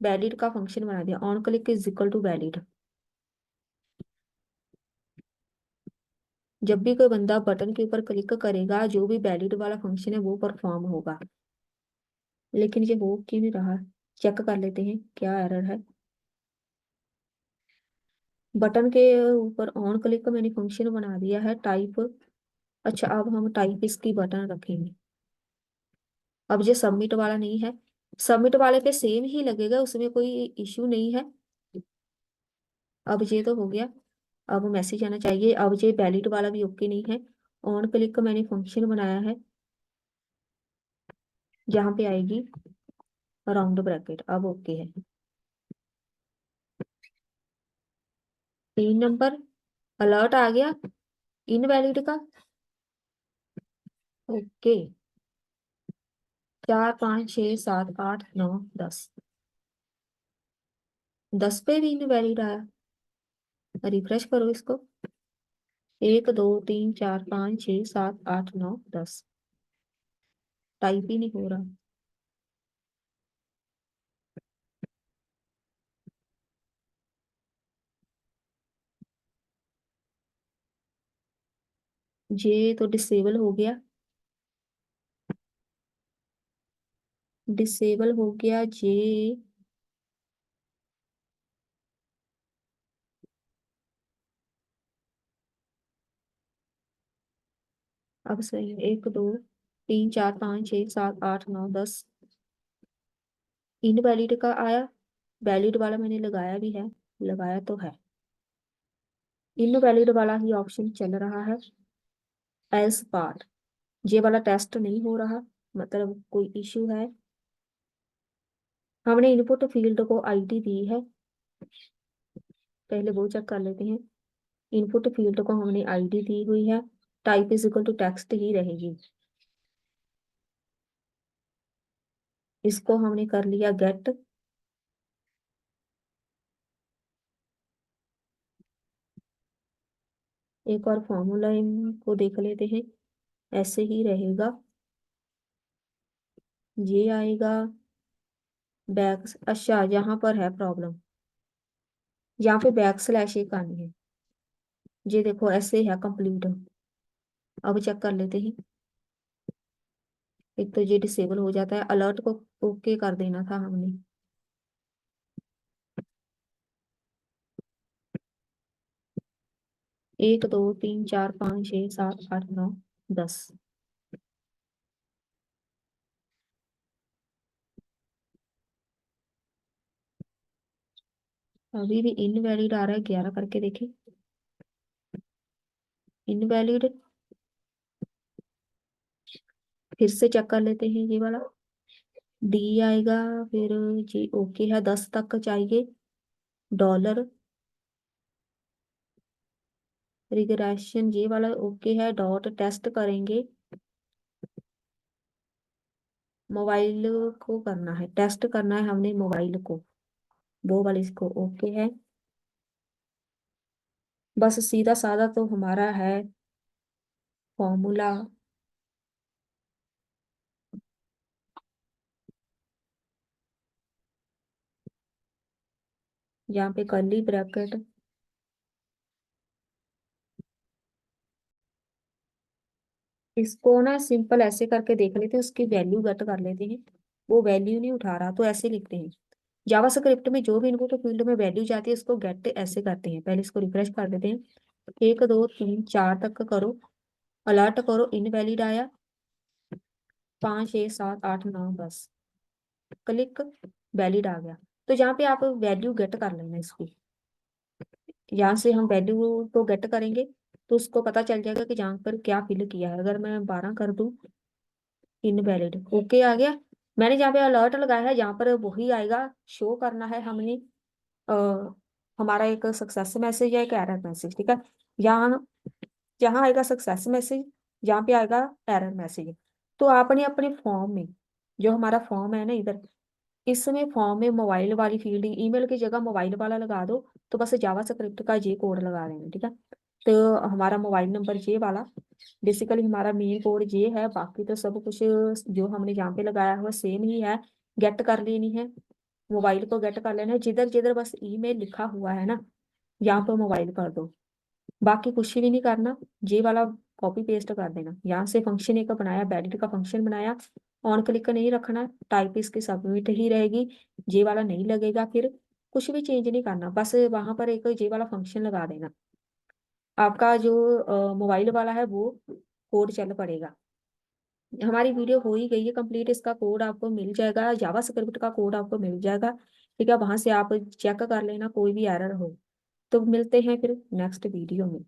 वैलिड का फंक्शन बना दिया, on click is equal to valid. जब भी कोई बंदा बटन के ऊपर क्लिक करेगा, जो भी वैलिड वाला फंक्शन है वो परफॉर्म होगा। लेकिन ये हो क्यों नहीं रहा, चेक कर लेते हैं क्या एरर है। बटन के ऊपर ऑन क्लिक का मैंने फंक्शन बना दिया है टाइप। अच्छा, अब हम टाइप इसकी बटन रखेंगे। अब ये सबमिट वाला नहीं है, सबमिट वाले पे सेम ही लगेगा, उसमें कोई इश्यू नहीं है। अब ये तो हो गया। अब मैसेज आना चाहिए। अब ये वैलिड वाला भी ओके नहीं है। ऑन क्लिक का मैंने फंक्शन बनाया है, यहाँ पे आएगी राउंड ब्रैकेट, अब ओके है। 3 नंबर अलर्ट आ गया इनवैलिड का। ओके, 4 5 6 7 8 9 10, 10 पे भी इनवैलिड आया। रिफ्रेश करो इसको। 1 2 3 4 5 6 7 8 9 10, टाइप ही नहीं हो रहा। ये तो डिसेबल हो गया, डिसेबल हो गया ये। अब सही है। 1 2 3 4 5 6 7 8 9 10, इनवैलिड का आया। वैलिड वाला मैंने लगाया भी है, लगाया तो है। इनवैलिड वाला ही ऑप्शन चल रहा है। एल्स पार्ट, ये वाला टेस्ट नहीं हो रहा, मतलब कोई इश्यू है। हमने इनपुट फील्ड को आईडी दी है, पहले वो चेक कर लेते हैं। इनपुट फील्ड को हमने आईडी दी हुई है, type is equal to text ही रहेगी। इसको हमने कर लिया गेट। एक और फॉर्मूला इनको देख लेते हैं, ऐसे ही रहेगा। ये आएगा बैक, अच्छा यहाँ पर है प्रॉब्लम, यहाँ पे बैक स्लैश एक आनी है। ये देखो ऐसे है कंप्लीट। अब चेक कर लेते हैं। एक तो ये डिसेबल हो जाता है, अलर्ट को ओके कर देना था हमने। 1 2 3 4 5 6 7 8 9 10, अभी भी इनवैलिड आ रहा है। 11 करके देखें, इनवैलिड। फिर से चेक कर लेते हैं ये वाला। डी आएगा, फिर जी ओके है, 10 तक चाहिए। डॉलर रिग्रेशन ये वाला ओके है। डॉट टेस्ट करेंगे, मोबाइल को करना है, टेस्ट करना है हमने मोबाइल को, वो वाले इसको ओके है। बस सीधा साधा तो हमारा है फॉर्मूला। यहाँ पे कर्ली ब्रैकेट, इसको ना सिंपल ऐसे करके देख लेते हैं, उसकी वैल्यू गट कर लेते हैं। वो वैल्यू नहीं उठा रहा तो ऐसे लिखते हैं। जावास्क्रिप्ट में जो भी इनपुट फील्ड में वैल्यू जाती है उसको गेट ऐसे करते हैं। पहले इसको रिफ्रेश कर देते हैं। 1 2 3 4 तक करो, अलर्ट करो, इनवैलिड आया। 5 6 7 8 9 10, क्लिक, वैलिड आ गया। तो यहाँ पे आप वैल्यू गेट कर लेना इसकी। यहाँ से हम वैल्यू को गेट करेंगे तो उसको पता चल जाएगा कि जहाँ पर क्या फिल किया है। अगर मैं 12 कर दूं, इनवैलिड ओके आ गया। मैंने जहाँ पे अलर्ट लगाया है जहाँ पर वही आएगा, शो करना है हमने आ, हमारा एक सक्सेस मैसेज या एक एरर मैसेज, ठीक है। यहाँ जहाँ आएगा सक्सेस मैसेज, जहाँ पे आएगा एरर मैसेज। तो आपने अपने फॉर्म में, जो हमारा फॉर्म है ना इधर, इसमें फॉर्म में मोबाइल वाली फील्ड, ईमेल की जगह मोबाइल वाला लगा दो। तो बस जावास्क्रिप्ट का ये कोड लगा देना, ठीक है। तो हमारा मोबाइल नंबर ये वाला, बेसिकली हमारा मेन कोड ये है। बाकी तो सब कुछ जो हमने यहाँ पे लगाया हुआ सेम ही है। गेट कर लेनी है, मोबाइल को गेट कर लेना है। जिधर जिधर बस ईमेल लिखा हुआ है ना, यहाँ पर मोबाइल कर दो। बाकी कुछ भी नहीं करना, ये वाला कॉपी पेस्ट कर देना। यहाँ से फंक्शन एक बनाया, वैलिड का फंक्शन बनाया। ऑन क्लिक नहीं रखना, टाइप इसकी सबमिट ही रहेगी, ये वाला नहीं लगेगा फिर। कुछ भी चेंज नहीं करना, बस वहां पर एक ये वाला फंक्शन लगा देना। आपका जो मोबाइल वाला है वो कोड चल पड़ेगा। हमारी वीडियो हो ही गई है कंप्लीट, इसका कोड आपको मिल जाएगा, जावास्क्रिप्ट का कोड आपको मिल जाएगा। ठीक है, वहां से आप चेक कर लेना कोई भी एरर हो। तो मिलते हैं फिर नेक्स्ट वीडियो में।